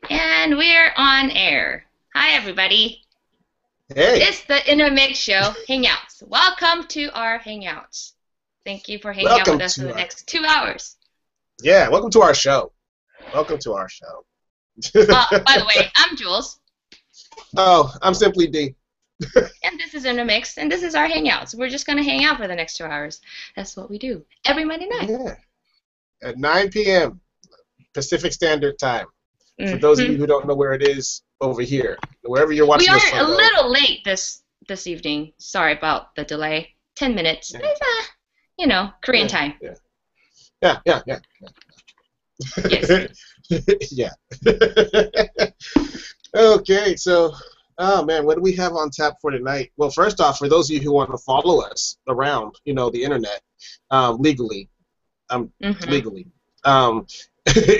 And we're on air. Hi, everybody. Hey, It's the Innermix show, Hangouts. Welcome to our Hangouts. Thank you for hanging out with welcome us for to the next 2 hours. welcome to our show. Welcome to our show. By the way, I'm Jules, Oh, I'm Simply D. and this is Innermix, and this is our Hangouts. We're just going to hang out for the next 2 hours. That's what we do every Monday night. Yeah, at 9 p.m. Pacific Standard Time. For those of you Hmm who don't know where it is, over here, wherever you're We watching are this a from, though. little late this evening. Sorry about the delay. 10 minutes. Yeah, It's, Korean yeah, time. yeah. Yes. Yeah. Okay, so, oh man, what do we have on tap for tonight? Well, first off, for those of you who want to follow us around, the internet, legally, hmm legally. Um,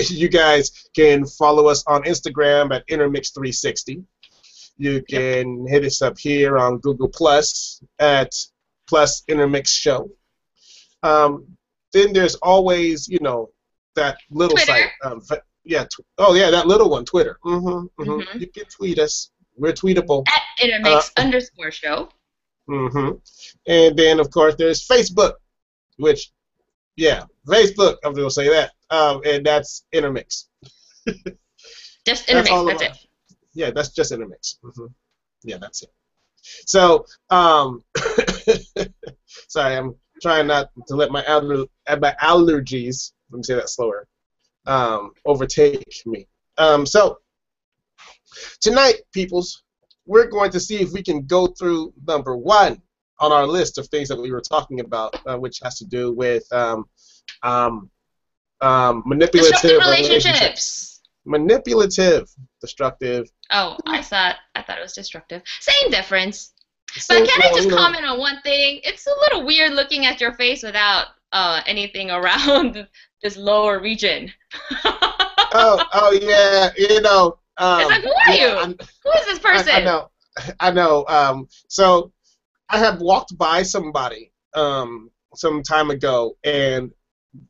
you guys can follow us on Instagram at Intermix360. You Yep. can hit us up here on Google Plus at Plus Intermix Show. Then there's always, that little Twitter. site. That little one, Twitter. hmm You can tweet us. We're tweetable. At Uh, Intermix_show. hmm And then, of course, there's Facebook, which, Facebook, I'm going to say that. And that's Intermix. Just That's Intermix, all of that's our, it. yeah, that's just Intermix. Yeah, that's it. So, sorry, I'm trying not to let my allergies, let me say that slower, overtake me. So, tonight, peoples, we're going to see if we can go through number one on our list of things that we were talking about, which has to do with Destructive manipulative relationships. relationships. Manipulative, destructive. Oh, I thought it was destructive. Same difference. But So, can I well, just comment on one thing? It's a little weird looking at your face without anything around this lower region. oh yeah, It's like, who are yeah, you? Who is this I person? know, I know. So I had walked by somebody some time ago, and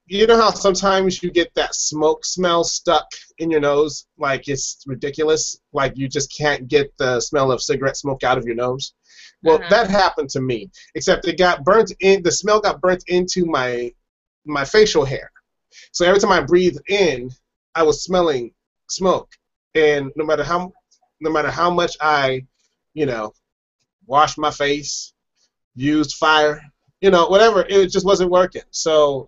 you know how sometimes you get that smoke smell stuck in your nose, like it's ridiculous, like you just can't get the smell of cigarette smoke out of your nose. Well, Uh-huh. that happened to me, except it got burnt in. The smell got burnt into my facial hair. So every time I breathed in, I was smelling smoke, and no matter how much I, you know, washed my face, used fire, whatever, it just wasn't working. So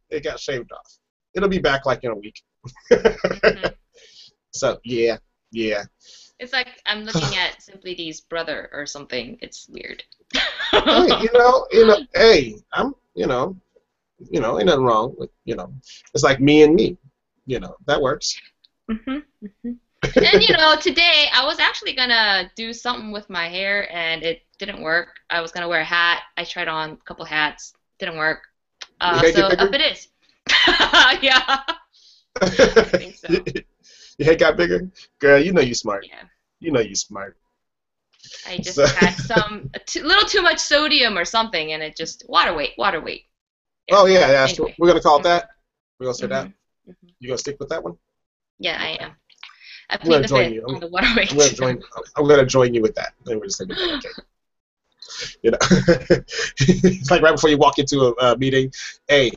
it got shaved off. It'll be back like in a week. hmm So yeah. It's like I'm looking at Simply D's brother or something. It's weird. Hey, hey, ain't nothing wrong with, it's like me and me, that works. hmm hmm And today I was actually gonna do something with my hair and it didn't work. I was gonna wear a hat. I tried on a couple hats. Didn't work. Your head So get up bigger? it is. Yeah, I think so. Your head got bigger? Girl, you know you smart. Yeah. You know you smart. I just So, had a little too much sodium or something, and it just water weight. Yeah. oh yeah, that's true. Anyway. We're gonna call it hmm that. We're gonna say hmm that. hmm You gonna stick with that one? Yeah, I am. I I'm gonna plead the join fifth you. on the water weight. I'm gonna join you with that. And we're just gonna do that, okay. It's like right before you walk into a meeting. Hey,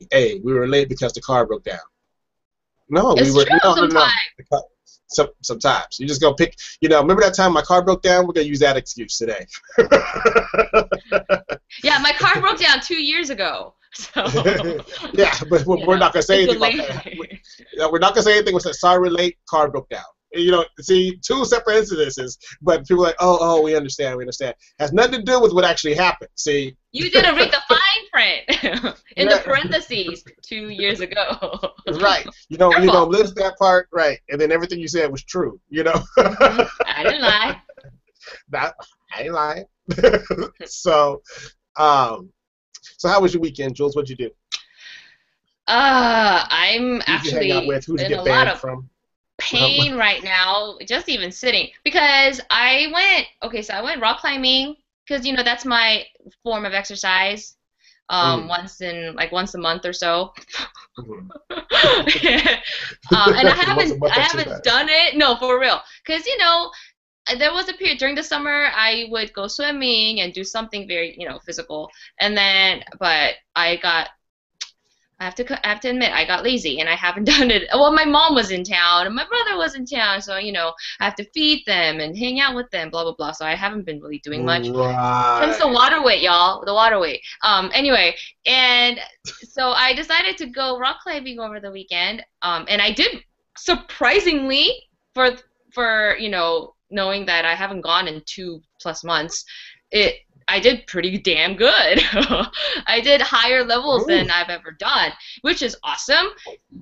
we were late because the car broke down. No, we It's were true no. sometimes. Sometimes you just go pick. Remember that time my car broke down? We're gonna use that excuse today. Yeah, my car broke down 2 years ago. So, Yeah, but we're not gonna say it's anything about that. We're not gonna say anything. We said sorry, we're late. Car broke down. See, two separate incidences, but people are like, oh, we understand. Has nothing to do with what actually happened. See, You didn't read the fine print in the yeah, parentheses 2 years ago. right. Your You don't fault. list that part, right, and then everything you said was true. I didn't lie. That I ain't lying. So, um, so how was your weekend, Jules? What'd you do? I'm Who'd you hang out actually with? Who'd you in a get lot banned of from? pain right now, just even sitting, because I went rock climbing, because that's my form of exercise. Mm. once a month or so. Mhm. And Once a month, I that's too haven't bad. done it. No, for real. Because there was a period during the summer I would go swimming and do something very, physical. And then, but I have to admit, I got lazy and I haven't done it. Well, my mom was in town and my brother was in town, so I have to feed them and hang out with them, blah blah blah. So I haven't been really doing much. Hence the Right. water weight, y'all. The water weight. Anyway, and so I decided to go rock climbing over the weekend. And I did surprisingly for knowing that I haven't gone in 2+ months. It I did pretty damn good. I did higher levels Mm. than I've ever done, which is awesome.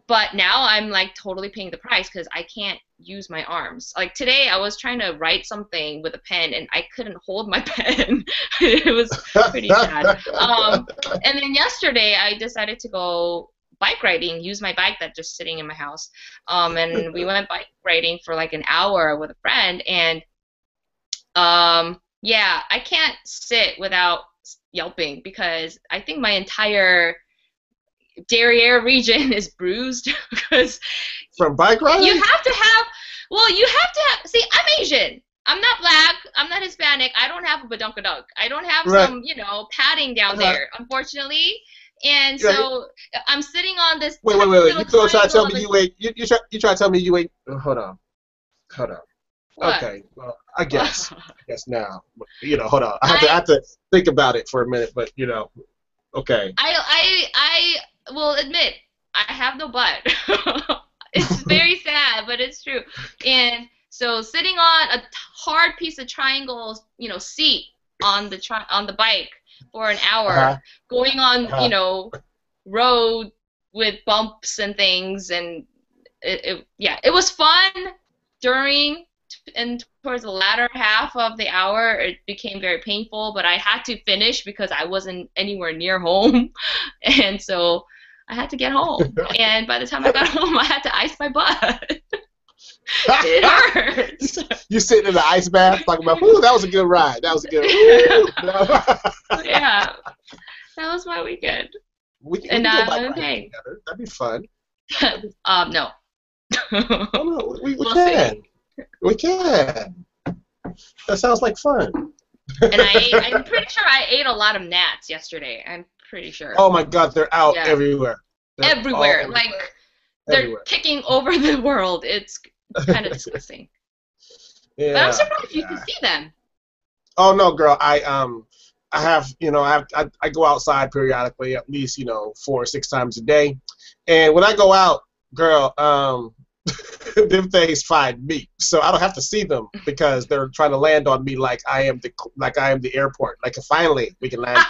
But now I'm like totally paying the price because I can't use my arms. Like today, I was trying to write something with a pen and I couldn't hold my pen. It was pretty sad. And then yesterday, I decided to go bike riding, use my bike that's just sitting in my house. And we went bike riding for like an hour with a friend. And yeah, I can't sit without yelping because I think my entire derriere region is bruised because From bike you riding? have to have, well, you have to have, see, I'm Asian. I'm not black. I'm not Hispanic. I don't have a badunkadunk. I don't have Right. some, padding down Uh-huh. there, unfortunately. And Right. so I'm sitting on this Wait, wait, tiny wait, wait. little You gonna try to triangle tell of me a, you ain't? You try to tell me you ain't? Hold on. Hold on. what? Okay. Well, I guess. I guess now. Hold on. I I, have to think about it for a minute. But okay. I will admit, I have no butt. It's very sad, but it's true. And so sitting on a hard piece of triangle, seat on on the bike for an Uh hour, huh. going on, Uh road with bumps and things, and yeah, it was fun during and towards the latter half of the hour. It became very painful, but I had to finish because I wasn't anywhere near home, and so I had to get home. And by the time I got home, I had to ice my butt. It huh. hurts. You sitting in the ice bath talking about, "Ooh, that was a good ride. That was a good. Ooh, no." Yeah, that was my weekend, We and can go now bike I'm in riding pain. together. That'd be fun. That'd be, No. oh no, we We'll see. can. We can. That sounds like fun. And I'm pretty sure I ate a lot of gnats yesterday. I'm pretty sure. Oh my God, they're out Yeah, everywhere. They're all everywhere. Like everywhere. they're Everywhere. taking over the world. It's kind of disgusting. But I'm Yeah, surprised you can yeah. see them. Oh no, girl. I have I go outside periodically, at least 4 or 6 times a day, and when I go out, girl, them things find me, so I don't have to see them because they're trying to land on me like I am the airport. Like finally we can land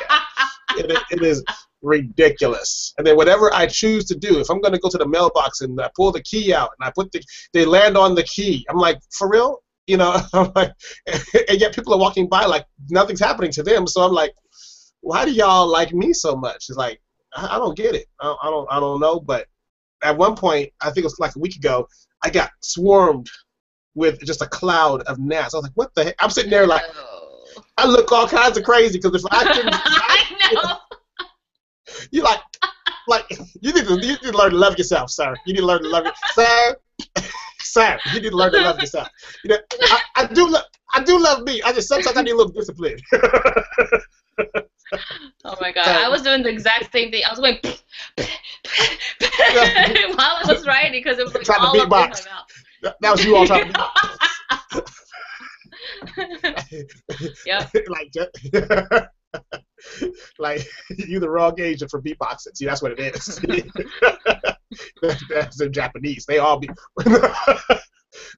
here. It is ridiculous. And then whatever I choose to do, if I'm going to go to the mailbox and I pull the key out and they land on the key. I'm like, for real? I'm like, and yet people are walking by like nothing's happening to them. So I'm like, why do y'all like me so much? It's like, I don't get it. I don't know. But at one point, I think it was like a week ago, I got swarmed with just a cloud of gnats. I was like, what the heck? I'm sitting there like, Oh. I look all kinds of crazy because I know. you like you need to learn to love yourself, sir. You need to learn to love yourself, sir. You need to learn to love yourself. I do love me. I just sometimes I need a little discipline. Oh my God. uh, I was doing the exact same thing. I was going while I was writing because it was like trying to all up in my beatbox. That was you all trying to beatbox. Yep. Like you the wrong agent for beatboxing. See, that's what it is. That's in Japanese. They all be.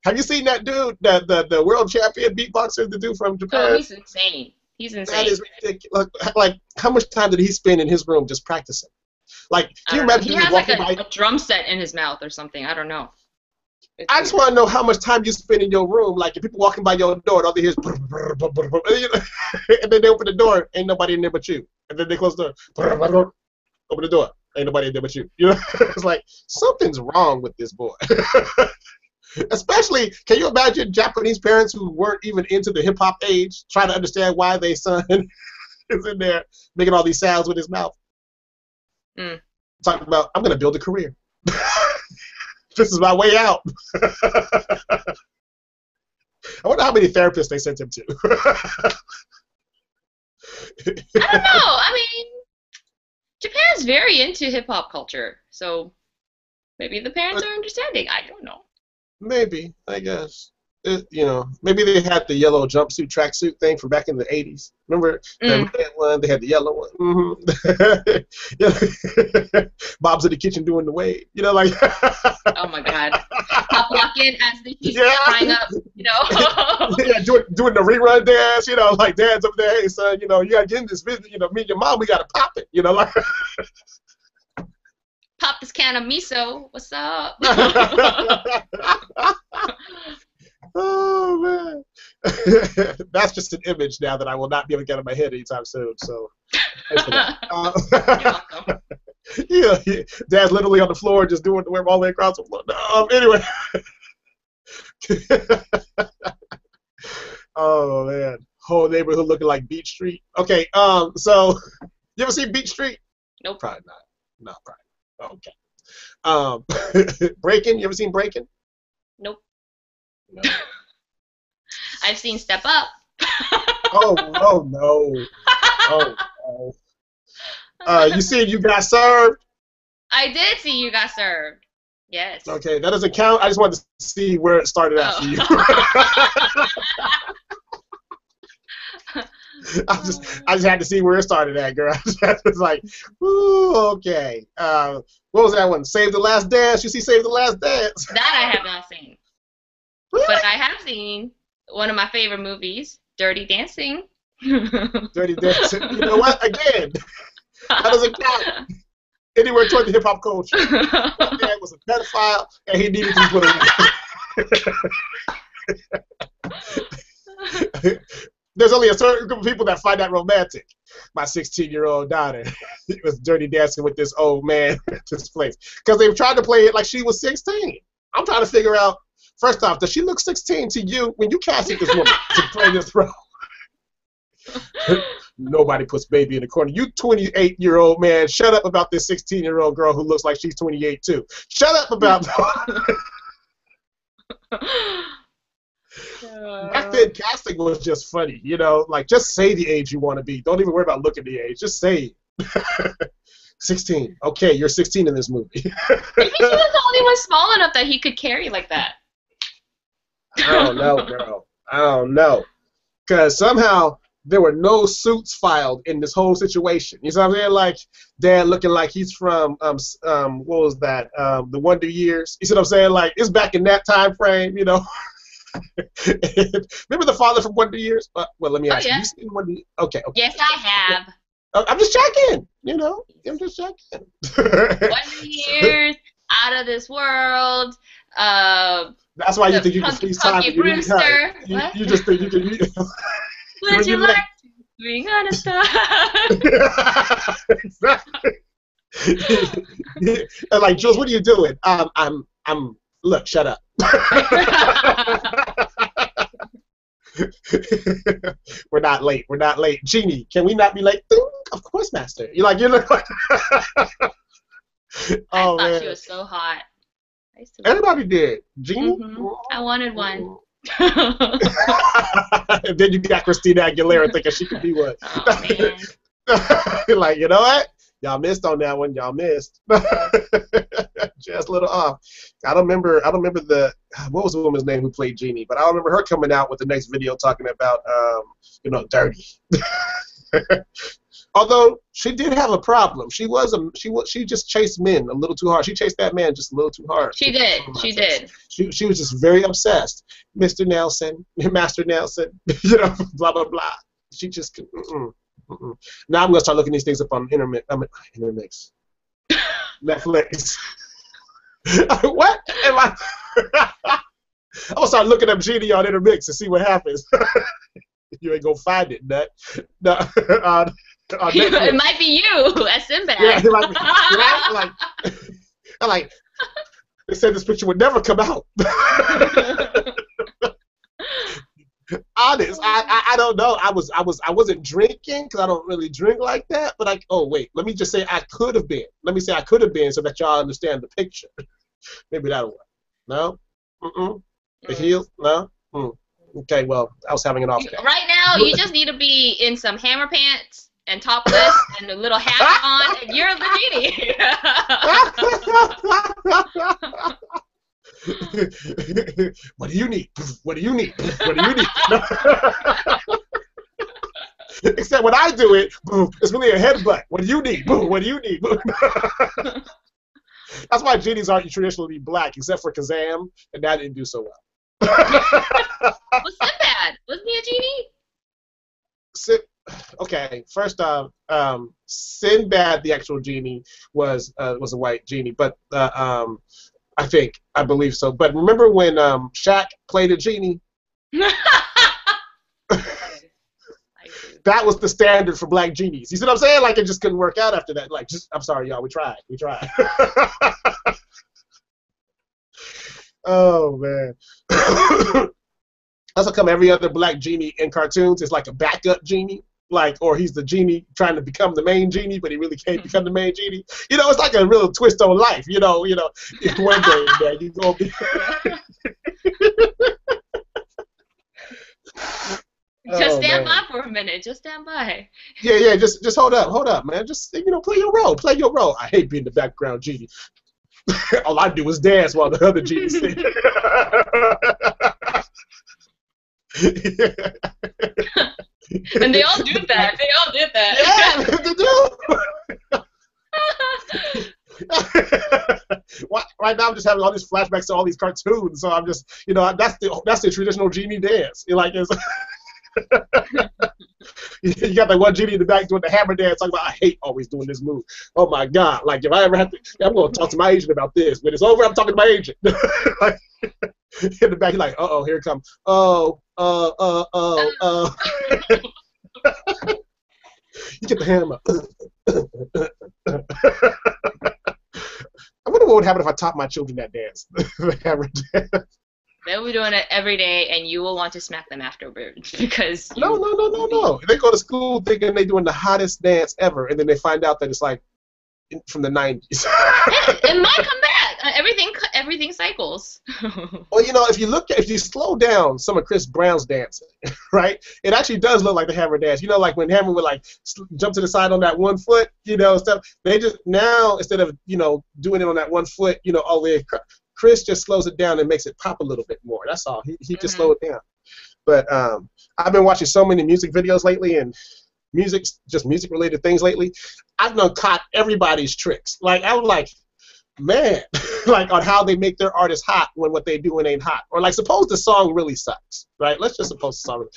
Have you seen that dude, the world champion beatboxer, the dude from Oh, Japan? he's insane. He's That insane. is ridiculous. Like, how much time did he spend in his room just practicing? Like, I can you don't know. imagine He he was has like walking by? a drum set in his mouth or something. I don't know. It's I just weird. want to know how much time you spend in your room. Like, if people walking by your door, and all they hear is, and then they open the door, ain't nobody in there but you. And then they close the door, open the door, ain't nobody in there but you. It's like something's wrong with this boy. Especially, can you imagine Japanese parents who weren't even into the hip hop age trying to understand why their son is in there making all these sounds with his mouth? Mm. Talking about, I'm gonna build a career. This is my way out. I wonder how many therapists they sent him to. I don't know. I mean, Japan's very into hip hop culture, so maybe the parents are understanding. I don't know. Maybe, I guess. Maybe they had the yellow jumpsuit, tracksuit thing from back in the 80s. Remember the Mm. red one? They had the yellow one. Bob's in the kitchen doing the wave. Like. Oh my God. Pop walk in as the she's Yeah. crying up, Yeah, doing the rerun dance. Like Dad's over there. Hey, son, you gotta get in this business. Me and your mom, we gotta pop it. Like. Pop this can of miso. What's up? Oh man, that's just an image now that I will not be able to get out of my head anytime soon. So, thanks for that. You're welcome. Yeah, Dad's literally on the floor just doing the work all the way across the floor. Anyway. Oh man, whole neighborhood looking like Beach Street. Okay, so you ever seen Beach Street? Nope. Probably not. No, probably. Okay. Breaking. You ever seen Breaking? Nope. No. I've seen Step Up. Oh no. Oh no. You seen You Got Served? I did see You Got Served. Yes. Okay, that doesn't count. I just wanted to see where it started out for you. I just had to see where it started at, girl. I was like, ooh, okay. What was that one? Save the Last Dance. You see Save the Last Dance? That I have not seen. Really? But I have seen one of my favorite movies, Dirty Dancing. Dirty Dancing. You know what? Again, that doesn't count anywhere toward the hip hop culture. My dad was a pedophile, and he needed to put away. There's only a certain group of people that find that romantic. My 16-year-old daughter was dirty dancing with this old man at this place. Because they've tried to play it like she was 16. I'm trying to figure out, first off, does she look 16 to you when you casted this woman to play this role? Nobody puts baby in the corner. You 28-year-old man, shut up about this 16-year-old girl who looks like she's 28 too. Shut up about that. Back then, casting was just funny, like just say the age you want to be. Don't even worry about looking the age. Just say 16. Okay, you're 16 in this movie. Maybe he was the only one small enough that he could carry like that. I don't know, girl. I don't know. Because somehow there were no suits filed in this whole situation. You know what I'm saying? Like, Dad looking like he's from, what was that? The Wonder Years. You see what I'm saying? Like, it's back in that time frame, Remember the father from Wonder Years? Well, let me ask you. You seen Wonder? Okay. Yes, I have. I'm just checking. I'm just checking. Wonder Years, Out of This World. That's why you think you can freeze time. Brewster. You just think you can. Would you like to swing on a star? Exactly. And like, Jules, what are you doing? I'm. Look, shut up. We're not late. We're not late. Jeannie, can we not be late? Of course, Master. You look like. I thought she was so hot. Everybody did. Jeannie? Mm-hmm. I wanted one. And then you got Christina Aguilera thinking she could be one. Oh, man. Like, you know what? Y'all missed on that one. Y'all missed. Just a little off. I don't remember what was the woman's name who played Jeannie, but I remember her coming out with the next video talking about dirty. Although she did have a problem. She just chased men a little too hard. She chased that man just a little too hard. She did. She did. She was just very obsessed. Mr. Nelson, Master Nelson, blah blah blah. She just Now I'm gonna start looking these things up on Innermix. Netflix. What? Am I? I'm gonna start looking up Genie on Innermix and see what happens. You ain't gonna find it, nut. No, it might be you at Sinbad. Yeah, I'm like, they said this picture would never come out. honest. I don't know. I wasn't drinking because I don't really drink like that. But oh wait, let me just say I could have been. Let me say I could have been so that y'all understand the picture. Maybe that'll work. No. The heels. No. Okay. Well, I was having an off day. Right now, you just need to be in some hammer pants and topless and a little hat on, and you're the genie. What do you need? What do you need? What do you need? Except when I do it, boom, it's really a headbutt. What do you need? Boom, what do you need? That's why genies aren't traditionally black, except for Kazam, and that didn't do so well. What's Sinbad? Wasn't he a genie? Okay, first off, Sinbad, the actual genie, was a white genie, but I believe so. But remember when Shaq played a genie? That was the standard for black genies. You see what I'm saying? Like, it just couldn't work out after that. Like, I'm sorry, y'all. We tried. Oh, man. That's how come every other black genie in cartoons is like a backup genie. Like, or he's the genie trying to become the main genie, but he really can't become the main genie. You know, it's like a real twist on life. You know, one day, man, you gonna be. Just stand by for a minute. Just stand by. Yeah. Just hold up, man. Just play your role. I hate being the background genie. All I do is dance while the other genies sing. And they all do that. Yeah, they do. Right now, I'm just having all these flashbacks to all these cartoons. So I'm just, that's the traditional genie dance. You got that one genie in the back doing the hammer dance. Talking about, I hate always doing this move. Oh my God! Like if I ever have to, I'm going to talk to my agent about this. When it's over, I'm talking to my agent. Like, in the back, he's like, here it comes. You get the hammer. I wonder what would happen if I taught my children that dance. The hammer dance. They'll be doing it every day, and you will want to smack them afterwards because No. They go to school thinking they're doing the hottest dance ever, and then they find out that it's like from the 90s. It might come back. Everything cycles. Well, if you slow down some of Chris Brown's dancing, right? It actually does look like the hammer dance. Like when Hammer would like jump to the side on that one foot, stuff. They just now instead of doing it on that one foot, all the way. Chris just slows it down and makes it pop a little bit more. That's all. He just slowed it down. But I've been watching so many music videos lately and music-related things lately. I've done caught everybody's tricks. Like, I was like, man, like on how they make their artists hot when what they doing ain't hot. Or like, suppose the song really sucks, right? Let's just suppose the song really.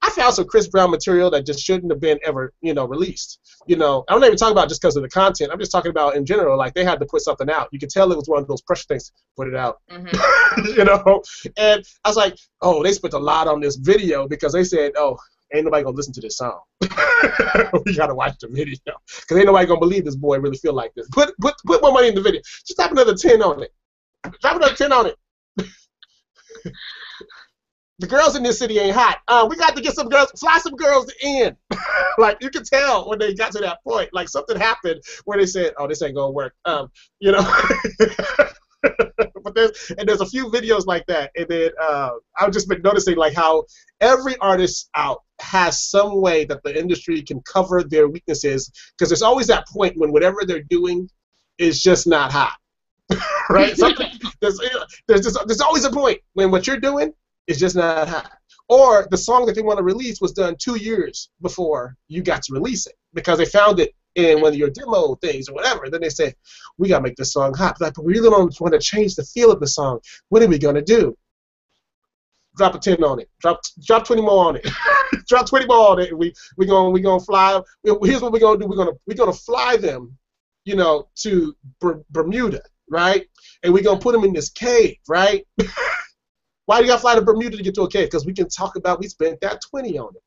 I found some Chris Brown material that just shouldn't have been ever, released. I'm not even talking about just because of the content. I'm just talking about in general, like they had to put something out. You could tell it was one of those pressure things. Put it out, And I was like, they spent a lot on this video because they said, ain't nobody gonna listen to this song. We gotta watch the video because ain't nobody gonna believe this boy really feel like this. Put more money in the video. Just drop another 10 on it. Drop another 10 on it. The girls in this city ain't hot. We got to get some girls, fly some girls in. Like you could tell when they got to that point, like something happened where they said, "Oh, this ain't gonna work." But there's a few videos like that, and then I've just been noticing like how every artist out has some way that the industry can cover their weaknesses because there's always that point when whatever they're doing is just not hot, right? There's always a point when what you're doing is just not hot. Or the song that they want to release was done 2 years before you got to release it because they found it in one of your demo things or whatever. Then they say, we got to make this song hot. But we really don't want to change the feel of the song. What are we going to do? Drop a 10 on it. Drop 20 more on it. Drop 20 more on it. And we gonna fly. Here's what we're going to do. We're gonna fly them, to Bermuda, right? And we're going to put them in this cave, right? Why do you got to fly to Bermuda to get to a cave? Because we can talk about we spent that 20 on it.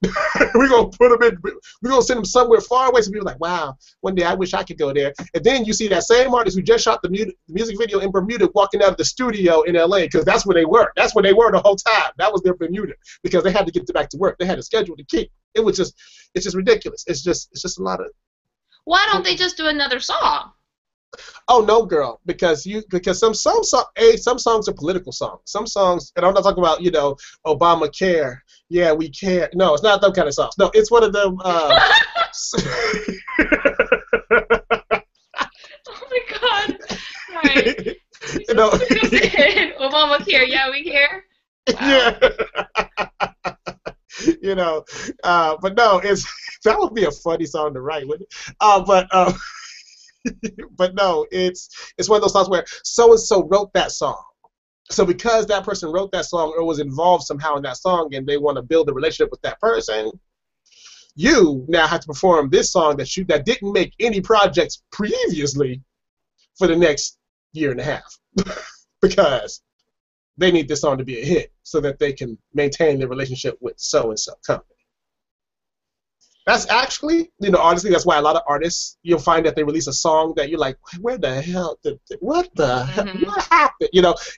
We're gonna put them in. We're gonna send them somewhere far away so people are like, wow, one day I wish I could go there. And then you see that same artist who just shot the music video in Bermuda walking out of the studio in LA because that's where they were. That's where they were the whole time. That was their Bermuda because they had to get back to work. They had a schedule to keep. It's just ridiculous. It's just a lot of. Why don't they just do another song? Oh no, girl, because some songs are political songs. Some songs, and I'm not talking about Obamacare. Yeah, we care. No, it's not them kind of songs. No, it's one of them. Oh my God! Right. Obamacare. Yeah, we care. Wow. Yeah. But no, that would be a funny song to write, wouldn't it? But no, it's one of those songs where so and so wrote that song. So because that person wrote that song or was involved somehow in that song, and they want to build a relationship with that person, you now have to perform this song that didn't make any projects previously for the next year and a half, because they need this song to be a hit so that they can maintain their relationship with so and so company. That's actually, honestly, that's why a lot of artists, you'll find that they release a song that you're like, where the hell what happened?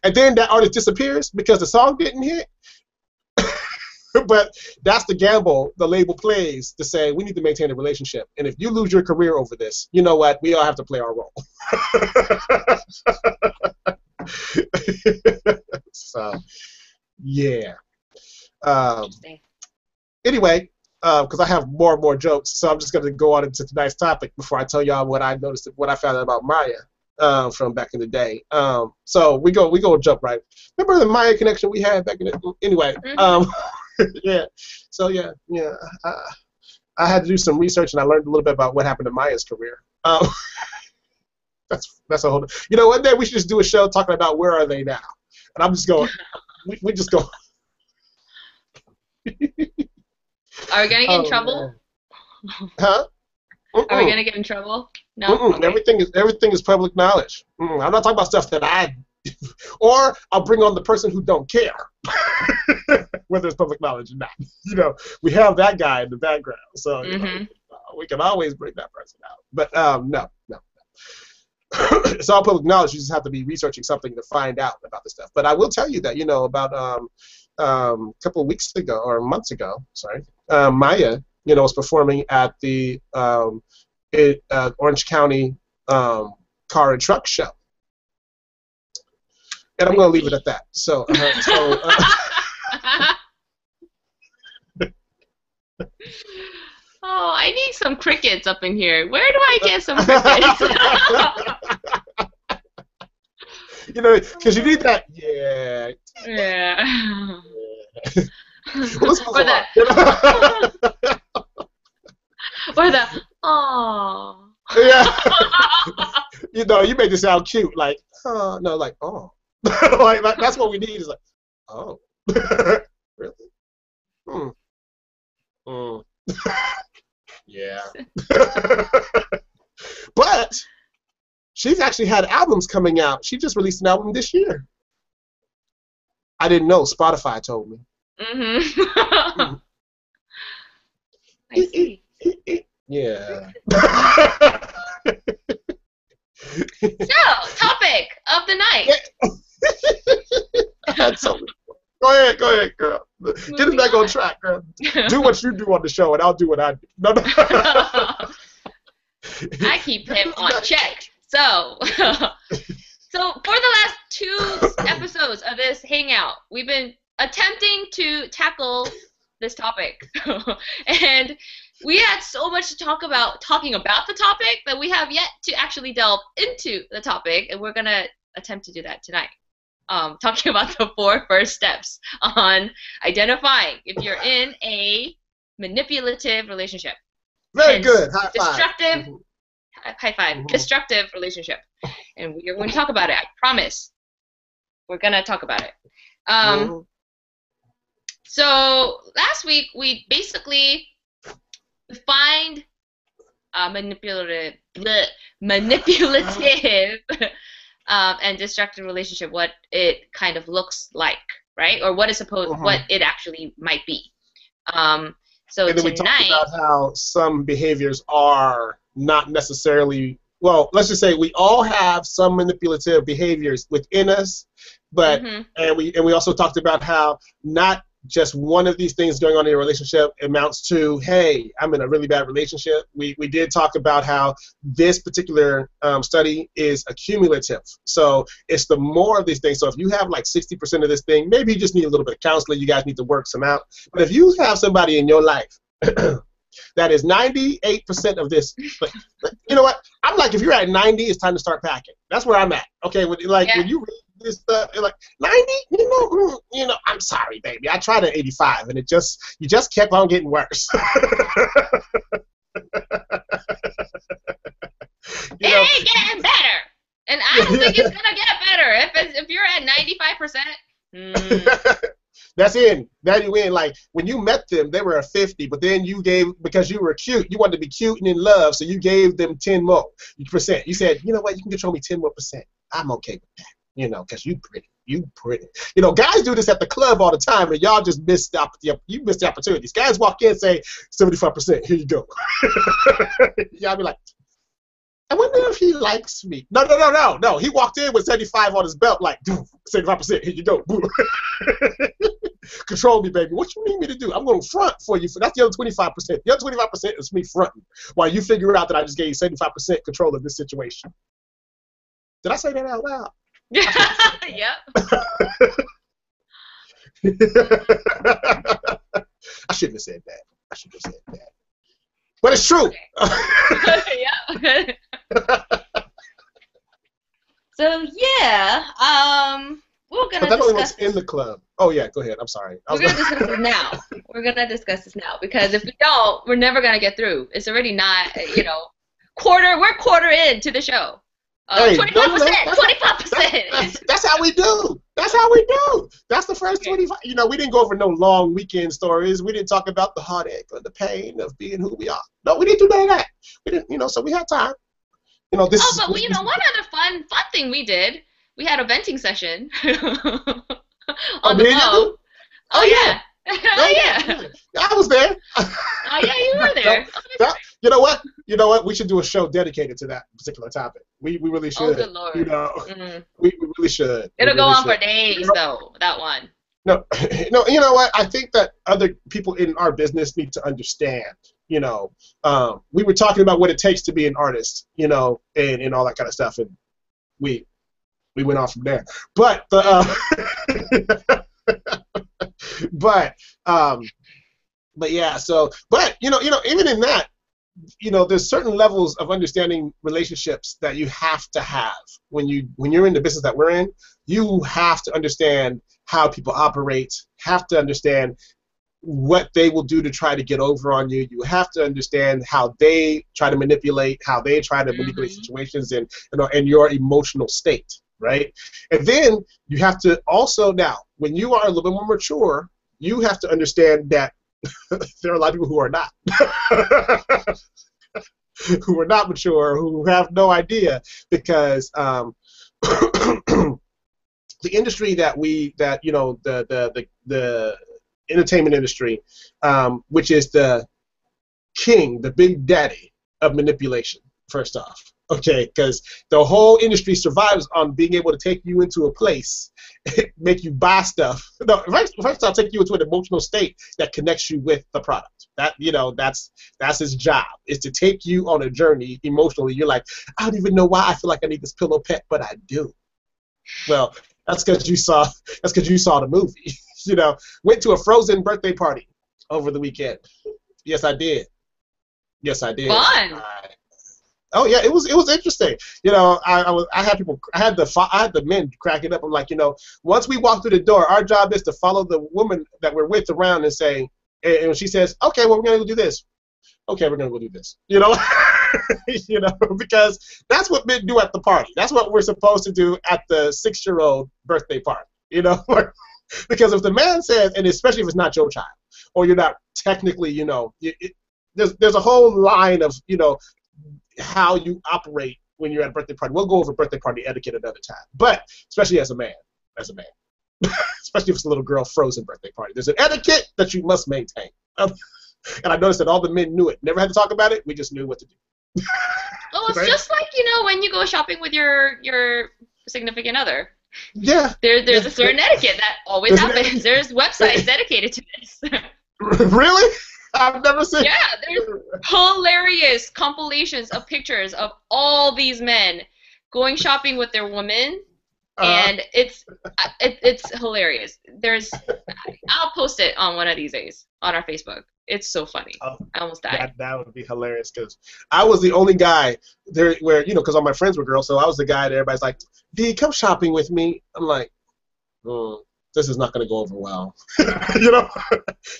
And then that artist disappears because the song didn't hit. But that's the gamble the label plays to say, we need to maintain a relationship. And if you lose your career over this, you know what? We all have to play our role. So, yeah. Anyway, because I have more and more jokes, so I'm just going to go on into tonight's topic before I tell y'all what I noticed, what I found out about Maya from back in the day. So we go jump right. Remember the Maya connection we had back in the anyway? Yeah. So yeah. I had to do some research and I learned a little bit about what happened to Maya's career. That's a whole. One day we should just do a show talking about where are they now, and I'm just going. We just go. Are we gonna get in trouble? Man. Huh? Are we gonna get in trouble? No. Okay. Everything is public knowledge. I'm not talking about stuff that I, or I'll bring on the person who don't care, whether it's public knowledge or not. We have that guy in the background, so we can always bring that person out. But no. It's all public knowledge. You just have to be researching something to find out about the stuff. But I will tell you that about a couple of weeks ago or months ago, Maya, was performing at the Orange County Car and Truck Show, and I'm going to leave it at that. So. Oh, I need some crickets up in here. Where do I get some crickets? Because you need that. Yeah. Yeah. Or the oh. Yeah. You make it sound cute, like no, like oh, like that's what we need is like oh, really? Yeah. But she's actually had albums coming out. She just released an album this year. I didn't know. Spotify told me. I see. Yeah. So, topic of the night. Go ahead, girl. Get us back on track, girl. Do what you do on the show, and I'll do what I do. No. I keep him on check. So for the last 2 episodes of this Hangout, we've been attempting to tackle this topic. And we had so much to talk about talking about the topic that we have yet to actually delve into the topic, and we're going to attempt to do that tonight. Talking about the 4 first steps on identifying if you're in a manipulative relationship. Very good. High destructive, five. High five. Destructive relationship. And we're going to talk about it. I promise. We're going to talk about it. So last week we basically defined manipulative and destructive relationship, what it kind of looks like, right? Or what is supposed, what it actually might be. So And then we talked tonight, about how some behaviors are not necessarily, well, let's just say we all have some manipulative behaviors within us, but and we also talked about how not just one of these things going on in a relationship amounts to, hey, I'm in a really bad relationship. We did talk about how this particular study is accumulative. So it's the more of these things. So if you have like 60% of this thing, maybe you just need a little bit of counseling. You guys need to work some out. But if you have somebody in your life that is 98% of this, but you know what? I'm like, if you're at 90, it's time to start packing. That's where I'm at. Okay, when you read this stuff, you're like 90. You know, I'm sorry, baby. I tried at 85, and you just kept on getting worse. It ain't getting better, and I don't think it's gonna get better. If you're at 95%. That's in. That you in. Like when you met them, they were a 50, but then you gave, because you were cute, you wanted to be cute and in love, so you gave them 10 more percent. You said, you know what, you can control me 10 more percent. I'm okay with that. You know, because you pretty. You pretty. You know, guys do this at the club all the time, and y'all just missed the opportunities. Guys walk in and say 75%. Here you go. Y'all be like, I wonder if he likes me. No. He walked in with 75 on his belt, like 75%. Here you go. Control me, baby. What you need me to do? I'm going to front for you. That's the other 25%. The other 25% is me fronting while you figure out that I just gave you 75% control of this situation. Did I say that out loud? Yep. I shouldn't have said that. But it's true. Yeah. So yeah, we're gonna but discuss in the club. Oh yeah, go ahead. I'm sorry. We're gonna discuss this now. We're gonna discuss this now, because if we don't, we're never gonna get through. It's already not, We're quarter into the show. 25%, 25%. That's how we do. That's how we do. That's the first 25. You know, we didn't go over no long weekend stories. We didn't talk about the heartache or the pain of being who we are. No, we didn't do none of that. We didn't, so we had time. But one other fun thing we did. We had a venting session on the phone. Oh yeah. Oh yeah. I was there. Oh yeah, you were there. You know what? We should do a show dedicated to that particular topic. We really should. Oh good Lord. We really should. It'll go on for days though, that one. No, you know what? I think that other people in our business need to understand. We were talking about what it takes to be an artist, and all that kind of stuff, and we went off from there. But but yeah. So, but even in that, there's certain levels of understanding relationships that you have to have when you're in the business that we're in. You have to understand how people operate. Have to understand what they will do to try to get over on you. You have to understand how they try to manipulate, situations, and your emotional state, right? And then you have to also, now, when you are a little bit more mature, you have to understand that there are a lot of people who are not. Who are not mature, who have no idea, because the industry the entertainment industry, which is the king, the big daddy of manipulation, first off. Okay, because the whole industry survives on being able to take you into a place, make you buy stuff. No, first off, take you into an emotional state that connects you with the product. That's his job, is to take you on a journey emotionally. You're like, I don't even know why I feel like I need this pillow pet, but I do. Well, that's because you saw the movie. Went to a Frozen birthday party over the weekend. Yes, I did. Fun. Oh yeah, it was interesting. I had the men cracking up. I'm like, once we walk through the door, our job is to follow the woman that we're with around and say, and when she says, okay, well, we're gonna go do this. Okay, we're gonna go do this. Because that's what men do at the party. That's what we're supposed to do at the 6-year-old birthday party. Because if the man says, and especially if it's not your child, or you're not technically, there's a whole line of, how you operate when you're at a birthday party. We'll go over birthday party etiquette another time, but especially as a man. especially if it's a little girl frozen birthday party. There's an etiquette that you must maintain. And I noticed that all the men knew it. Never had to talk about it. We just knew what to do. Oh, it's Right? just like, when you go shopping with your significant other. Yeah. There's a certain etiquette that always happens. There's websites dedicated to this. Really? I've never seen. Yeah, there's hilarious compilations of pictures of all these men going shopping with their women, and it's hilarious. I'll post it on one of these days on our Facebook. It's so funny. I almost died. That would be hilarious because I was the only guy there where, because all my friends were girls, so I was the guy that everybody's like, D, come shopping with me. I'm like, this is not going to go over well.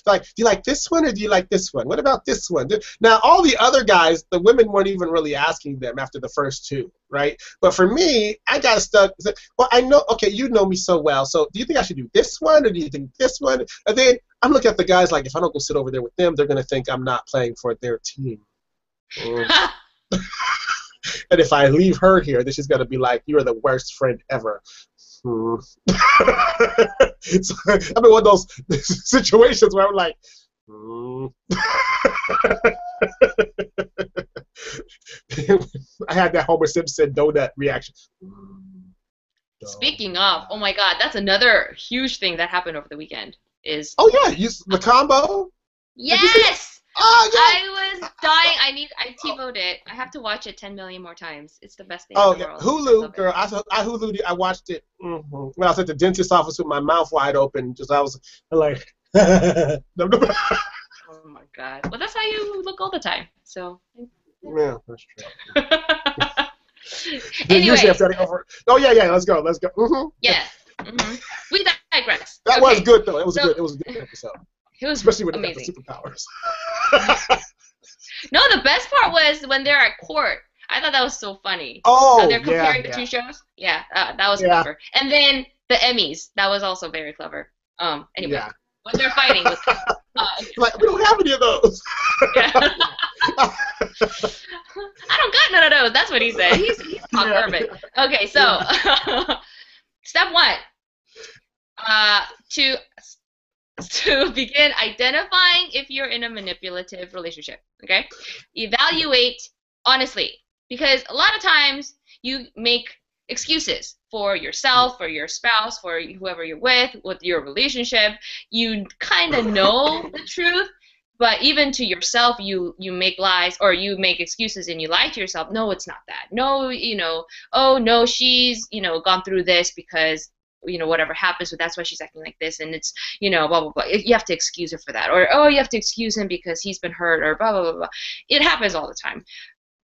Like, do you like this one or do you like this one? What about this one? Now, all the other guys, the women weren't even really asking them after the first two, right? But for me, I got stuck. Well, I know, okay, you know me so well, so do you think I should do this one or do you think this one? And then I'm looking at the guys like, if I don't go sit over there with them, they're going to think I'm not playing for their team. And if I leave her here, then she's going to be like, you're the worst friend ever. So, I'm in one of those situations where I'm like, I had that Homer Simpson donut reaction. Speaking of, oh my God, that's another huge thing that happened over the weekend. Oh yeah, the combo. Yes. Oh, yeah. I was dying. I TiVo'd it. I have to watch it 10 million more times. It's the best thing in the world. Hulu, girl. I Hulu'd it. I watched it when I was at the dentist's office with my mouth wide open. I was like, oh my God. Well, that's how you look all the time. So. Yeah, that's true. Anyway. Usually I'm starting over. Oh yeah. Let's go. Mm-hmm. Yeah. Mm-hmm. We digress. That was good though. It was good. It was a good episode. It was especially when amazing. They got the superpowers. No, the best part was when they're at court. I thought that was so funny. Oh, how they're comparing the two shows. Yeah, that was clever. And then the Emmys. That was also very clever. Anyway, when they're fighting. Like, we don't have any of those. Yeah. I don't got none of those. That's what he said. He's talking urban. Okay, so step one. To begin identifying if you're in a manipulative relationship, okay? Evaluate honestly, because a lot of times you make excuses for yourself, for your spouse, for whoever you're with your relationship. You kind of know the truth, but even to yourself, you make lies or you make excuses and you lie to yourself. No, it's not that. No, oh no, she's gone through this because whatever happens, but that's why she's acting like this, and it's, blah, blah, blah. You have to excuse her for that. Or, oh, you have to excuse him because he's been hurt, or blah, blah, blah, blah. It happens all the time.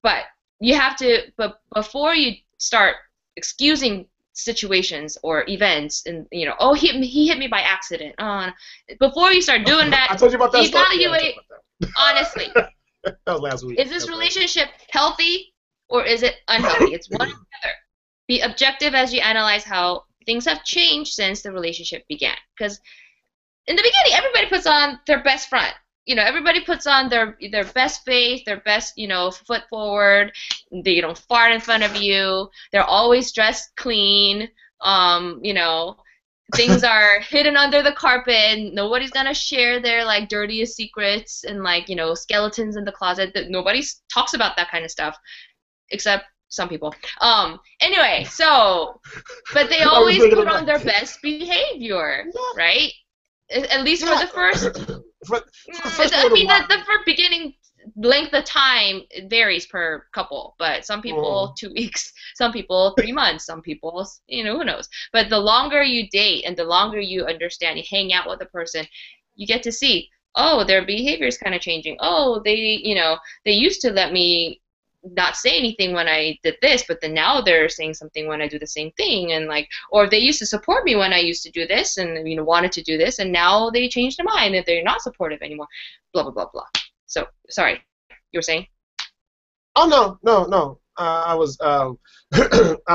But you have to, but before you start excusing situations or events, and, oh, he hit me by accident. Before you start doing that, I told you about that evaluate, honestly. That was last week. Is this relationship healthy, or is it unhealthy? It's one or the other. Be objective as you analyze how things have changed since the relationship began. Because in the beginning, everybody puts on their best front. Everybody puts on their best face, their best, foot forward. They don't fart in front of you. They're always dressed clean. Things are hidden under the carpet. Nobody's gonna share their dirtiest secrets and skeletons in the closet. That nobody talks about that kind of stuff, except some people. Anyway, but they always put on their best behavior, right? At least for the first. The first beginning length of time varies per couple, but some people 2 weeks, some people 3 months, some people, who knows. But the longer you date and the longer you understand, you hang out with a person, you get to see, oh, their behavior is kind of changing. Oh, they used to let me not say anything when I did this, but then now they're saying something when I do the same thing, and or they used to support me when I used to do this and wanted to do this, and now they changed their mind and they're not supportive anymore. Blah blah blah blah. So sorry, you were saying? Oh no. I was I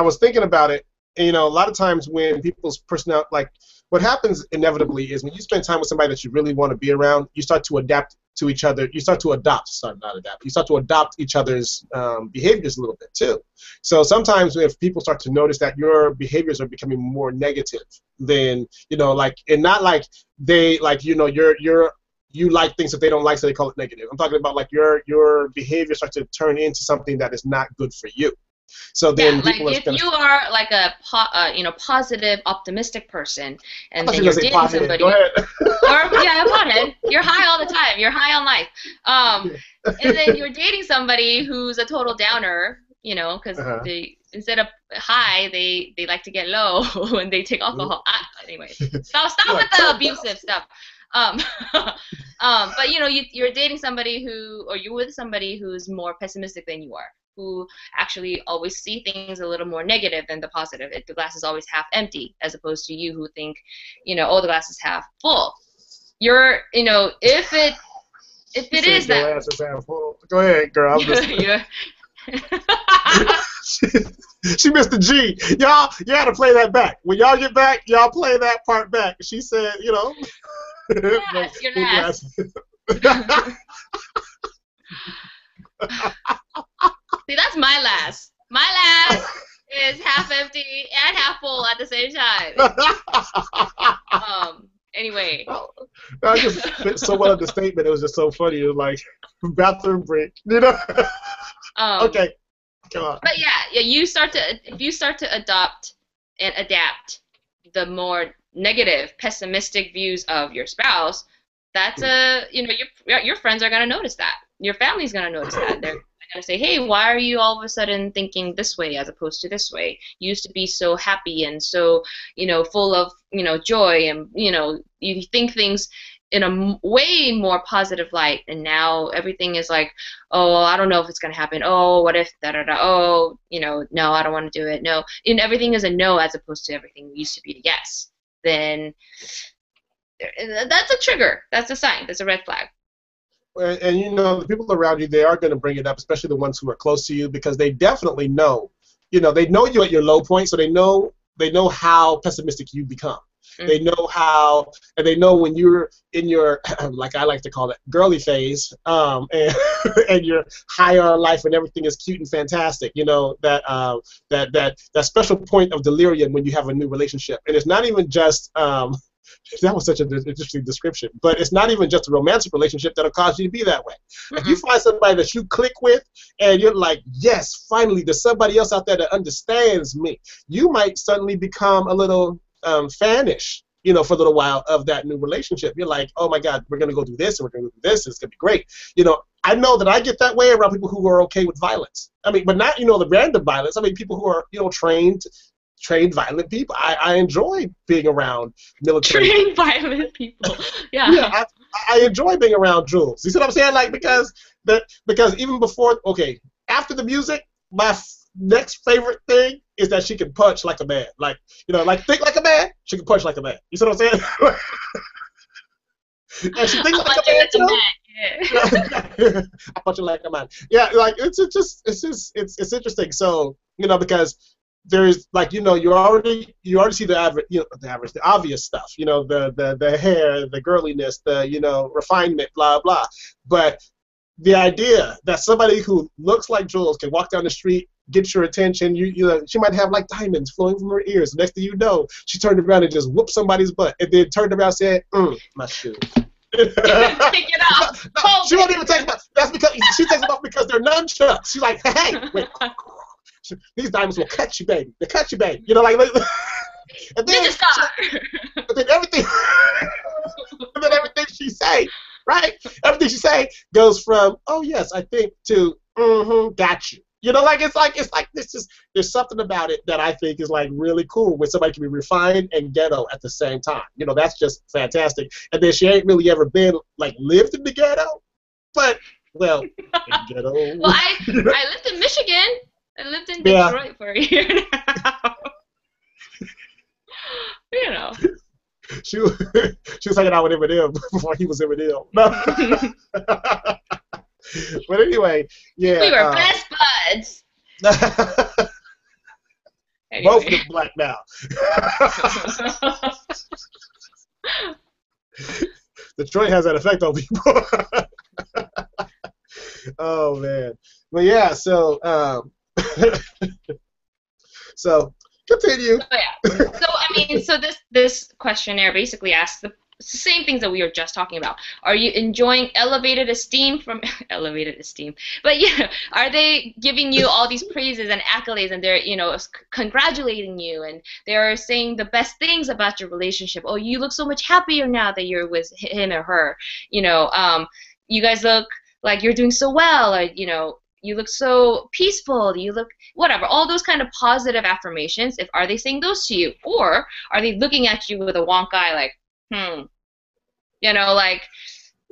was thinking about it. And, a lot of times when people's personality, what happens inevitably is when you spend time with somebody that you really want to be around, you start to adapt to each other. You start to adopt, sorry, not adapt. You start to adopt each other's behaviors a little bit too. So sometimes if people start to notice that your behaviors are becoming more negative, then like, and not like they like you like things that they don't like, so they call it negative. I'm talking about like your behavior starts to turn into something that is not good for you. So then Yeah, like people are if gonna. you are like a positive, optimistic person, I and thought then you were you're gonna say dating pothead. somebody, Go ahead. or yeah, a pothead, you're high all the time, you're high on life, and then you're dating somebody who's a total downer, because Uh-huh. they instead of high, they like to get low and they take alcohol. Anyway, stop You're with like, the turn abusive stuff. Um, but you're dating somebody or you're with somebody who's more pessimistic than you are, who actually always see things a little more negative than the positive. The glass is always half empty, as opposed to you who think, oh, the glass is half full. If She it said is your that. ass is half full. Go ahead, girl. I'm just. Yeah. She missed the G. Y'all, you gotta play that back. When y'all get back, y'all play that part back. She said, like, Your full ass. glass. See, that's my lass. My lass is half empty and half full at the same time. Anyway. That just fit so well in the statement. It was just so funny. It was like bathroom break. Okay, come on. But yeah, if you start to adopt and adapt the more negative, pessimistic views of your spouse, that's your friends are gonna notice that. Your family's gonna notice that. They're gonna say, "Hey, why are you all of a sudden thinking this way as opposed to this way? You used to be so happy and so full of joy, and you think things in a way more positive light, and now everything is like, oh, I don't know if it's gonna happen. Oh, what if da da da? Oh, no, I don't want to do it. No, and everything is a no as opposed to everything used to be a yes. Then that's a trigger. That's a sign. That's a red flag. And the people around you, they are going to bring it up, especially the ones who are close to you, because they definitely know. They know you at your low point, so they know how pessimistic you become. Mm-hmm. They know how, and they know when you're in your, like I like to call it, girly phase, and and you're high on life and everything is cute and fantastic. That special point of delirium when you have a new relationship, and it's not even just. That was such an interesting description. But it's not even just a romantic relationship that'll cause you to be that way. If you find somebody that you click with and you're like, yes, finally, there's somebody else out there that understands me, you might suddenly become a little fanish, for a little while of that new relationship. You're like, oh, my God, we're going to go do this and we're going to do this. And it's going to be great. I know that I get that way around people who are okay with violence. I mean, but not, the random violence. I mean, people who are, trained violent people. I enjoy being around military. Trained violent people. Yeah. Yeah, I enjoy being around Jules. You see what I'm saying? Like because even before, after the music, my next favorite thing is that she can punch like a man. Like think like a man. She can punch like a man. You see what I'm saying? And she thinks like a man too. Yeah. I punch her like a man. Yeah, like it's interesting. So because there's you already see the average, the obvious stuff, the hair, the girliness, the refinement, blah blah. But the idea that somebody who looks like Jules can walk down the street, get your attention, she might have like diamonds flowing from her ears. Next thing you know, she turned around and just whooped somebody's butt, and then turned around and said, "My shoes." Take it off. No, she won't even take them off. That's because she takes them off because they're nunchucks. She's like, "Hey, wait." These diamonds will cut you, baby. They cut you, baby. And then, and then everything, everything she say, right? Everything she say goes from, "Oh yes, I think," to got you. It's like there's something about it that I think is like really cool when somebody can be refined and ghetto at the same time. That's just fantastic. And then she ain't really ever been lived in the ghetto, but in ghetto. Well, I lived in Michigan. I lived in Detroit for a year now. She was hanging out with Eminem before he was Eminem. No. But anyway, yeah. We were best buds. Both of Anyway. them black now. Detroit has that effect on people. Oh man, but yeah. So continue. So yeah. So I mean, so this questionnaire basically asks the same things that we were just talking about. Are you enjoying elevated esteem from elevated esteem? But yeah, are they giving you all these praises and accolades, and they're congratulating you, and they're saying the best things about your relationship? Oh, you look so much happier now that you're with him or her. You guys look like you're doing so well, or you look so peaceful, you look whatever, all those kind of positive affirmations. If are they saying those to you, or are they looking at you with a wonk eye like, like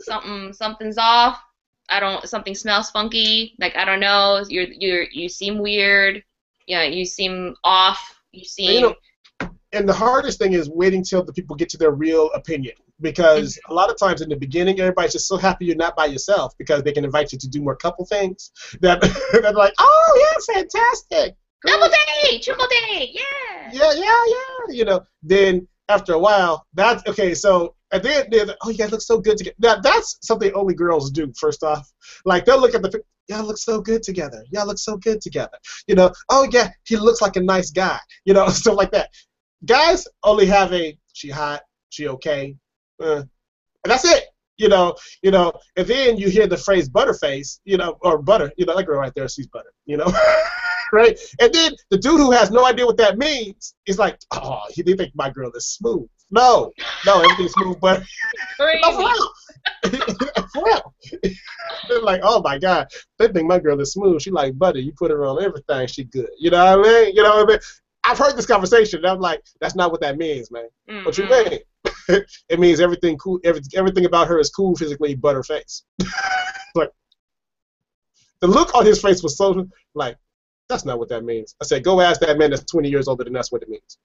something's off. Something smells funky. Like I don't know. You seem weird. Yeah, you seem off. You seem. And the hardest thing is waiting till the people get to their real opinion. Because a lot of times in the beginning, everybody's just so happy you're not by yourself because they can invite you to do more couple things that they're like, oh, yeah, fantastic. Great. Double date, triple date, yeah. Yeah. Then after a while, that's okay. So at the end, they're like, oh, you guys look so good together. Now, that's something only girls do, first off. Like, they'll look at y'all look so good together. Y'all look so good together. Oh, yeah, he looks like a nice guy. Stuff like that. Guys only have she hot, she okay. And that's it, and then you hear the phrase butterface, or butter, that girl right there, she's butter, right? And then the dude who has no idea what that means is like, oh, they think my girl is smooth. No, everything's smooth, but no, for real. They're like, oh my God, they think my girl is smooth. She like butter. You put her on everything, she good. You know what I mean? I've heard this conversation, and I'm like, that's not what that means, man. Mm-hmm. What you mean? It means everything cool. Everything about her is cool physically, but her face. Like the look on his face was so like, that's not what that means. I said, go ask that man that's 20 years older than that's what it means.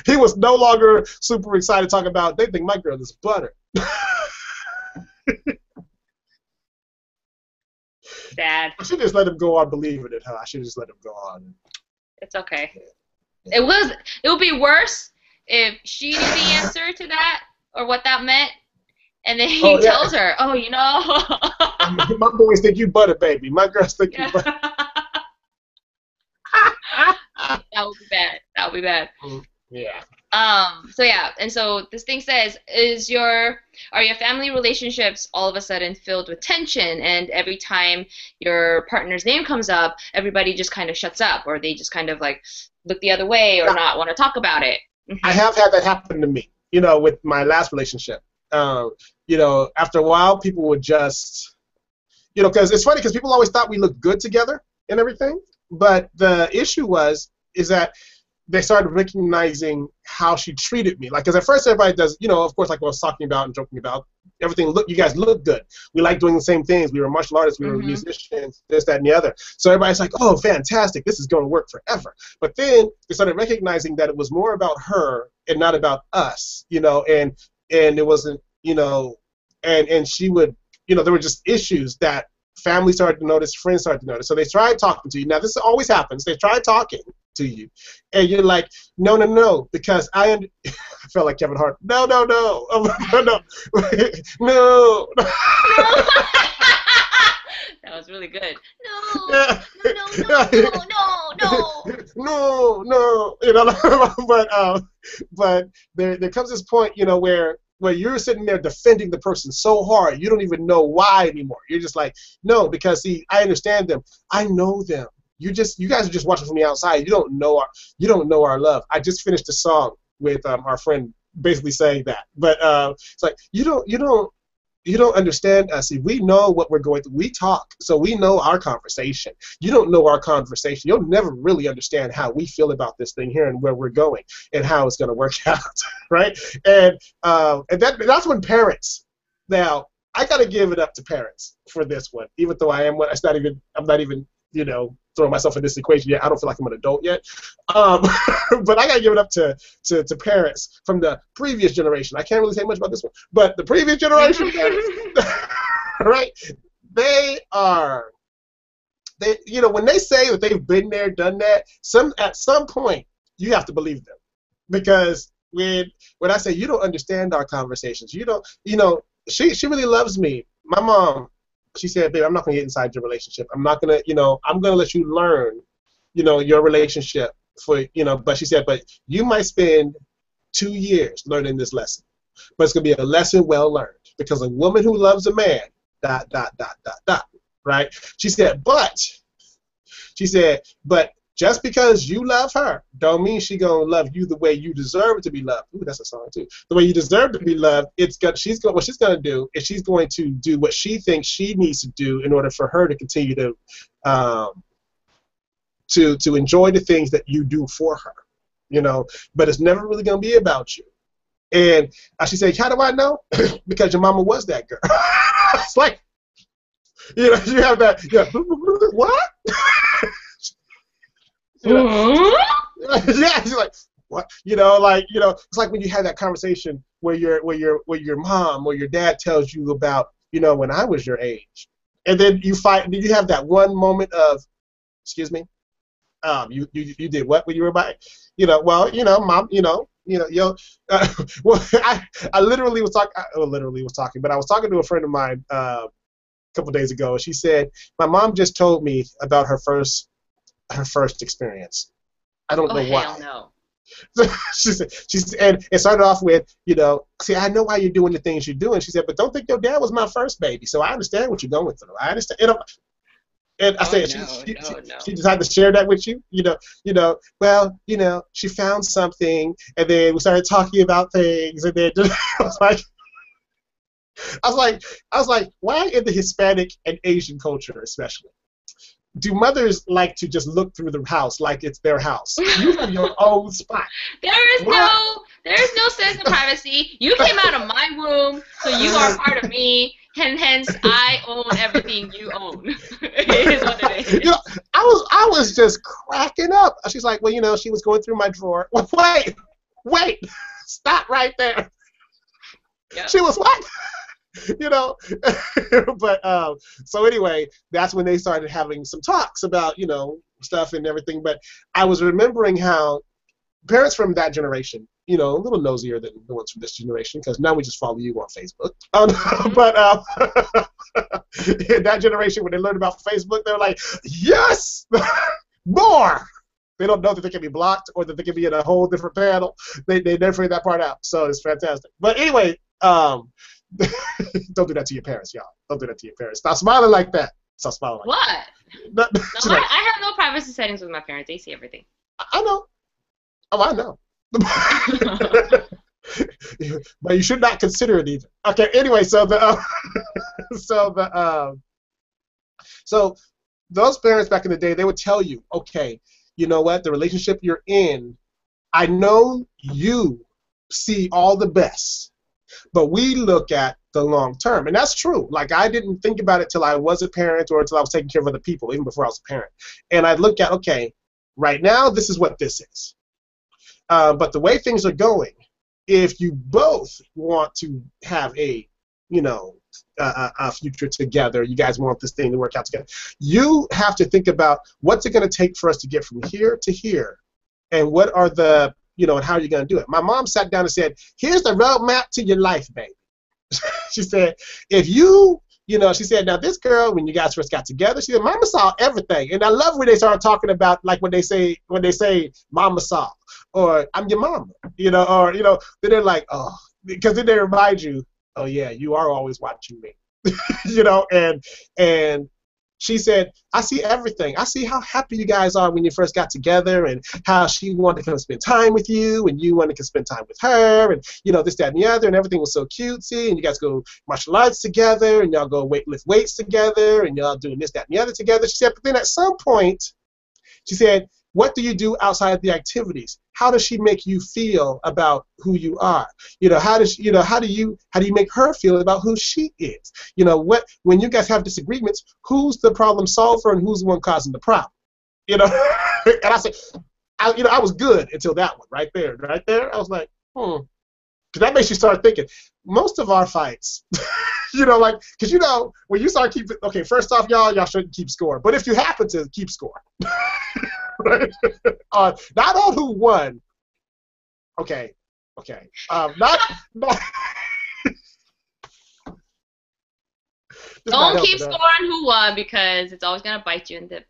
He was no longer super excited talking about. They think my girl is butter. Sad. I should just let him go on believing it, huh? I should just let him go on. It's okay. Yeah. It would be worse if she knew the answer to that or what that meant, and then he tells her, "Oh, my boys think you butter, baby. My girls think you butter." That would be bad. That would be bad. Yeah. And so this thing says, are your family relationships all of a sudden filled with tension, and every time your partner's name comes up, everybody just kind of shuts up, or they just kind of like look the other way or not want to talk about it? I have had that happen to me, with my last relationship. After a while, people would just, because it's funny because people always thought we looked good together and everything, but the issue is that they started recognizing how she treated me. Like, because at first everybody does, of course, like what I was talking about and joking about, everything, you guys look good. We like doing the same things. We were martial artists. We were musicians, this, that, and the other. So everybody's like, oh, fantastic. This is going to work forever. But then they started recognizing that it was more about her and not about us, and it wasn't, and she would, there were just issues that family started to notice, friends started to notice. So they tried talking to you. Now, this always happens. They try talking to you, and you're like, no, because I felt like Kevin Hart. No. That was really good. No. But there comes this point, where you're sitting there defending the person so hard, you don't even know why anymore. You're just like, no, because see, I understand them. I know them. You guys are just watching from the outside. You don't know our love. I just finished a song with our friend basically saying that. But it's like you don't understand us. See, we know what we're going through. We talk, so we know our conversation. You don't know our conversation. You'll never really understand how we feel about this thing here and where we're going and how it's going to work out, right? And that's when parents. Now, I got to give it up to parents for this one, even though I'm not even throwing myself in this equation yet. I don't feel like I'm an adult yet. But I got to give it up to parents from the previous generation. I can't really say much about this one. But the previous generation parents, right, they are they, you know, when they say that they've been there, done that, at some point you have to believe them, because when I say you don't understand our conversations, you don't, you know, she really loves me. My mom, she said, babe, I'm not gonna get inside your relationship. I'm not gonna, you know, I'm gonna let you learn, you know, your relationship for, you know, but she said, but you might spend 2 years learning this lesson, but it's gonna be a lesson well learned, because a woman who loves a man, dot dot dot dot dot, right? She said, but just because you love her, don't mean she gonna love you the way you deserve to be loved. Ooh, that's a song too. The way you deserve to be loved. What she's gonna do is she's going to do what she thinks she needs to do in order for her to continue to enjoy the things that you do for her, you know. But it's never really gonna be about you. And she said, how do I know? Because your mama was that girl. It's like, you know, you have that, yeah, what? You know, yeah, she's like, what? You know, like, you know, it's like when you have that conversation where your mom or your dad tells you about, you know, when I was your age, and then you have that one moment of, excuse me, you did what when you were about, you know, well, you know, mom, yo, well, I literally was talking, but I was talking to a friend of mine a couple days ago, and she said, my mom just told me about her first experience. I don't know why. Hell no. she said, and it started off with, you know, see, I know why you're doing the things you're doing. She said, but don't think your dad was my first baby, so I understand what you're going through. I understand. And I said, she decided to share that with you. You know. Well, you know, she found something, and then we started talking about things, and then I was like, why in the Hispanic and Asian culture, especially, do mothers like to just look through the house like it's their house? You have your own spot. There is no sense in privacy. You came out of my womb, so you are part of me, and hence I own everything you own. It is what it is. You know, I was just cracking up. She's like, well, you know, she was going through my drawer. Well, wait, stop right there. Yep. She was what? You know, but so anyway, that's when they started having some talks about, you know, stuff and everything. But I was remembering how parents from that generation, you know, a little nosier than the ones from this generation, because now we just follow you on Facebook. But in that generation, when they learned about Facebook, they were like, yes, more. They don't know that they can be blocked or that they can be in a whole different panel. They never figured that part out. So it's fantastic. But anyway, don't do that to your parents, y'all. Don't do that to your parents. Stop smiling like that. Stop smiling like that. What? No, I have no privacy settings with my parents. They see everything. I know. Oh, I know. But you should not consider it either. Okay. Anyway, so those parents back in the day, they would tell you, okay, you know what? The relationship you're in, I know you see all the best, but we look at the long term. And that's true. Like, I didn't think about it till I was a parent or until I was taking care of other people, even before I was a parent. And I'd look at, okay, right now, this is what this is. But the way things are going, if you both want to have a, you know, a future together, you guys want this thing to work out together, you have to think about what's it going to take for us to get from here to here, and what are the, you know, and how are you going to do it. My mom sat down and said, here's the roadmap to your life, baby. She said, if you, you know, she said, now this girl, when you guys first got together, she said, Mama saw everything. And I love when they start talking about, like, when they say Mama saw, or I'm your mama, you know, or, you know, then they're like, oh, because then they remind you, oh yeah, you are always watching me. You know, and she said, I see everything. I see how happy you guys are when you first got together, and how she wanted to come spend time with you, and you wanted to spend time with her, and, you know, this, that, and the other, and everything was so cutesy, and you guys go martial arts together, and y'all go lift weights together, and y'all doing this, that, and the other together. She said, but then at some point, she said, what do you do outside of the activities? How does she make you feel about who you are? You know, how do you make her feel about who she is? You know, when you guys have disagreements, who's the problem solver and who's the one causing the problem? You know, and I said, I was good until that one right there. I was like, because that makes you start thinking. Most of our fights, You know, like, because you know, when you start keeping, okay, first off, y'all shouldn't keep score. But if you happen to keep score, right? Not on who won. Okay, okay. Not Don't keep score on who won because it's always gonna bite you in the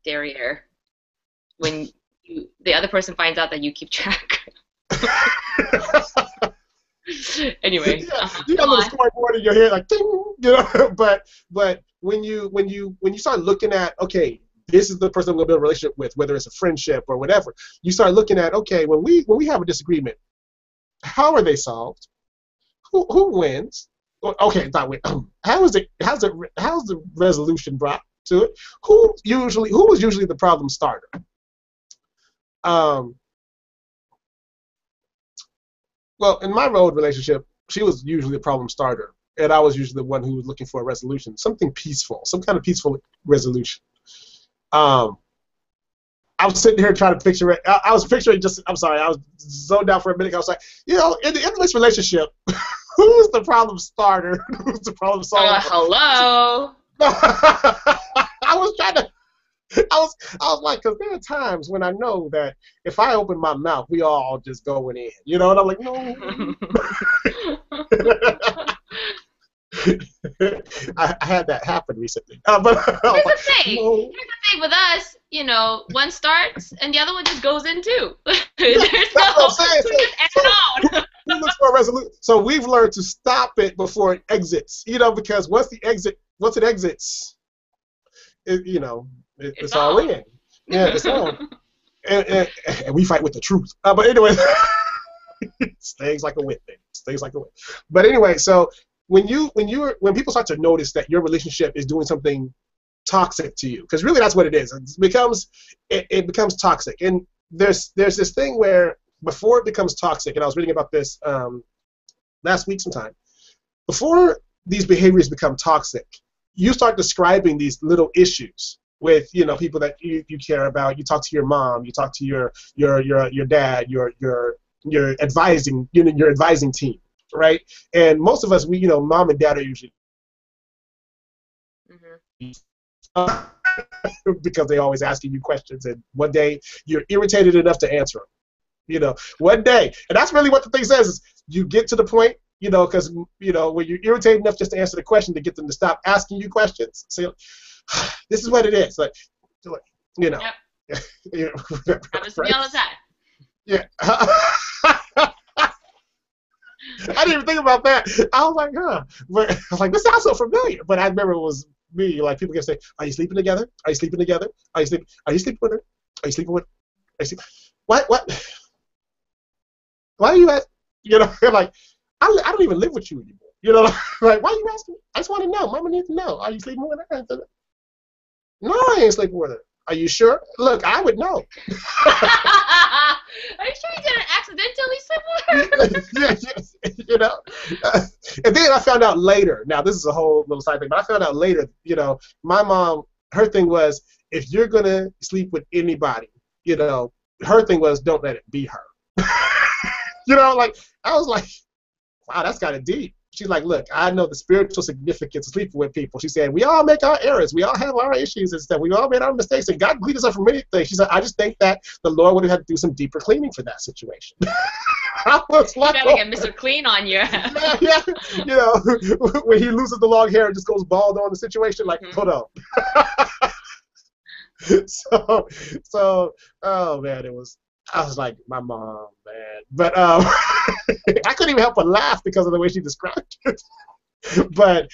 derriere when the other person finds out that you keep track. Anyway, you got a little scoreboard in your head like ding, you know. But when you start looking at, okay, this is the person I'm gonna build a relationship with, whether it's a friendship or whatever, you start looking at, okay, when we have a disagreement, how are they solved? Who wins? Okay, not win. How's the resolution brought to it? Who was usually the problem starter? Well, in my old relationship, she was usually the problem starter, and I was usually the one who was looking for a resolution, something peaceful, some kind of peaceful resolution. I was sitting here trying to picture it. I was picturing just, I'm sorry, I was zoned out for a minute. I was like, you know, in the Innermix relationship, who's the problem starter? Who's the problem solver? Hello. I was trying to. I was like, because there are times when I know that if I open my mouth, we all just going in, you know, and I'm like, no. I had that happen recently. Here's the thing. No. Here's the thing with us, you know, one starts and the other one just goes in too. There's no who looks for a resolution. So we've learned to stop it before it exits, you know, because once it exits, you know, it's all in. Yeah, it's on. And we fight with the truth. But anyway, stings like a whip, baby. Stings like a whip. But anyway, so when people start to notice that your relationship is doing something toxic to you, because really that's what it is. It becomes toxic. And there's this thing where before it becomes toxic, and I was reading about this last week sometime, before these behaviors become toxic, you start describing these little issues with, you know, people that you care about. You talk to your mom, you talk to your dad, your advising, you know, your advising team, right? And most of us, we, you know, mom and dad are usually because they always asking you questions, and one day you're irritated enough to answer them, you know, one day. And that's really what the thing says, is you get to the point, you know, because, you know, when you're irritated enough just to answer the question, to get them to stop asking you questions. So this is what it is, like, you know. Yep. You know, happens to me all the time. Yeah. I didn't even think about that. I was like, huh. But I was like, this sounds so familiar. But I remember it was me. Like, people can say, "Are you sleeping together? Are you sleeping together? Are you sleeping? Are you sleeping with her? Are you sleeping with? Are you sleeping? What? Why are you at? You know, like, I don't even live with you anymore. You know, like, why are you asking me? I just want to know. Mama needs to know. Are you sleeping with her? No, I ain't sleeping with her. Are you sure? Look, I would know. Are you sure you didn't accidentally sleep with her? Yeah, you know. And then I found out later. Now, this is a whole little side thing, but I found out later, you know, my mom, her thing was, if you're going to sleep with anybody, you know, her thing was, don't let it be her. You know, like, I was like, wow, that's kind of deep. She's like, look, I know the spiritual significance of sleeping with people. She said, we all make our errors. We all have our issues and stuff. We all made our mistakes, and God cleaned us up from many things. She said, I just think that the Lord would have had to do some deeper cleaning for that situation. I was like, you gotta get Mr. Clean on you. Yeah. You know, when he loses the long hair and just goes bald on the situation, like, hold on. So, oh man, I was like, my mom, man. But I couldn't even help but laugh because of the way she described it. But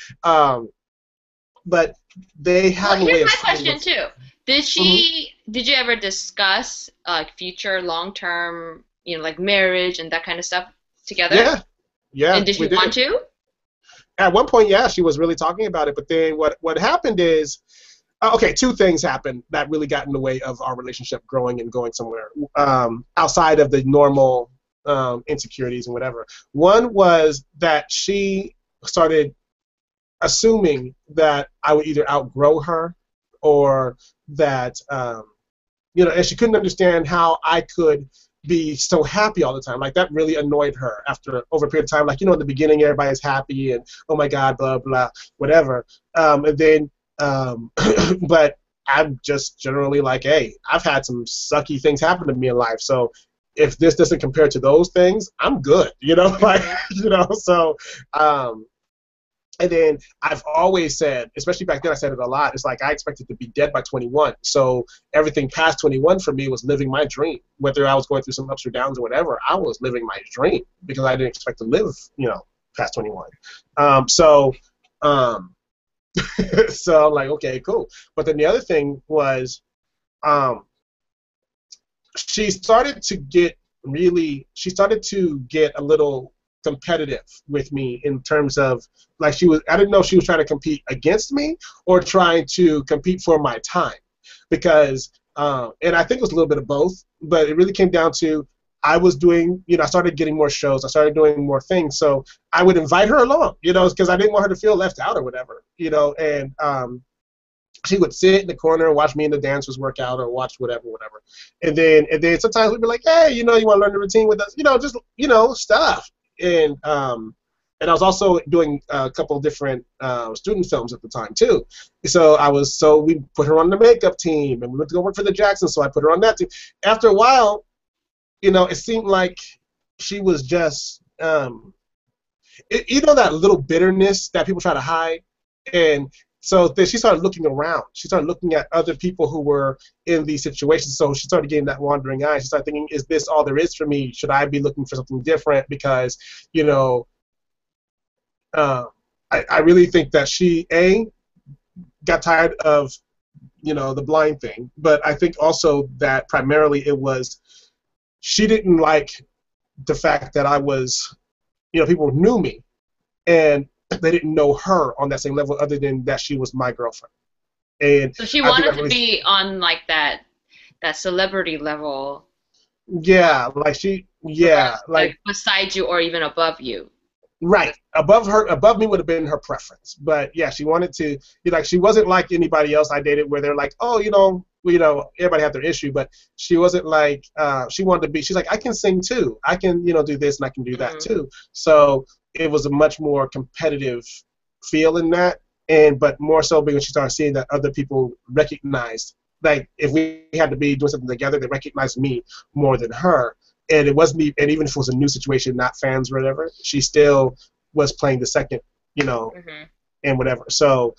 they have a way of. Here's my question too. Did you ever discuss future long-term, you know, like marriage and that kind of stuff together? Yeah. And did you want to? At one point, yeah, she was really talking about it. But then what happened is, okay, two things happened that really got in the way of our relationship growing and going somewhere outside of the normal insecurities and whatever. One was that she started assuming that I would either outgrow her, or that, you know, and she couldn't understand how I could be so happy all the time. Like that really annoyed her after over a period of time. Like, you know, in the beginning, everybody's happy and oh my God, blah, blah, whatever. And then, but I'm just generally like, hey, I've had some sucky things happen to me in life. So if this doesn't compare to those things, I'm good, you know, like, you know, so, and then I've always said, especially back then I said it a lot, it's like I expected to be dead by 21. So everything past 21 for me was living my dream. Whether I was going through some ups or downs or whatever, I was living my dream because I didn't expect to live, you know, past 21. So so I'm like, okay, cool. But then the other thing was she started to get a little competitive with me in terms of like I didn't know if she was trying to compete against me or trying to compete for my time because and I think it was a little bit of both, but it really came down to I was doing, you know, I started getting more shows, I started doing more things, so I would invite her along, you know, because I didn't want her to feel left out or whatever, you know, and she would sit in the corner and watch me and the dancers work out or watch whatever. And then sometimes we'd be like, hey, you know, you want to learn the routine with us? You know, just, you know, stuff. And I was also doing a couple of different student films at the time too. So we put her on the makeup team and we went to go work for the Jacksons, so I put her on that team. After a while, you know, it seemed like she was just, you know, that little bitterness that people try to hide. And so then she started looking around. She started looking at other people who were in these situations. So she started getting that wandering eye. She started thinking, is this all there is for me? Should I be looking for something different? Because, you know, I really think that she, got tired of, you know, the blind thing. But I think also that primarily it was she didn't like the fact that I was, you know, people knew me. And they didn't know her on that same level other than that she was my girlfriend. And so she I think wanted that to really, be on like that celebrity level. yeah, like Like beside you or even above you. right. Above me would have been her preference. But yeah, she wanted to, you know, like she wasn't like anybody else I dated where they're like, oh, you know, everybody had their issue, but she wasn't like, she wanted to be, she's like, I can sing too. I can, you know, do this and I can do that too. So it was a much more competitive feel in that, but more so because she started seeing that other people recognized, like if we had to be doing something together, they recognized me more than her. And it wasn't me, and even if it was a new situation, not fans or whatever, she still was playing the second, you know, and whatever. So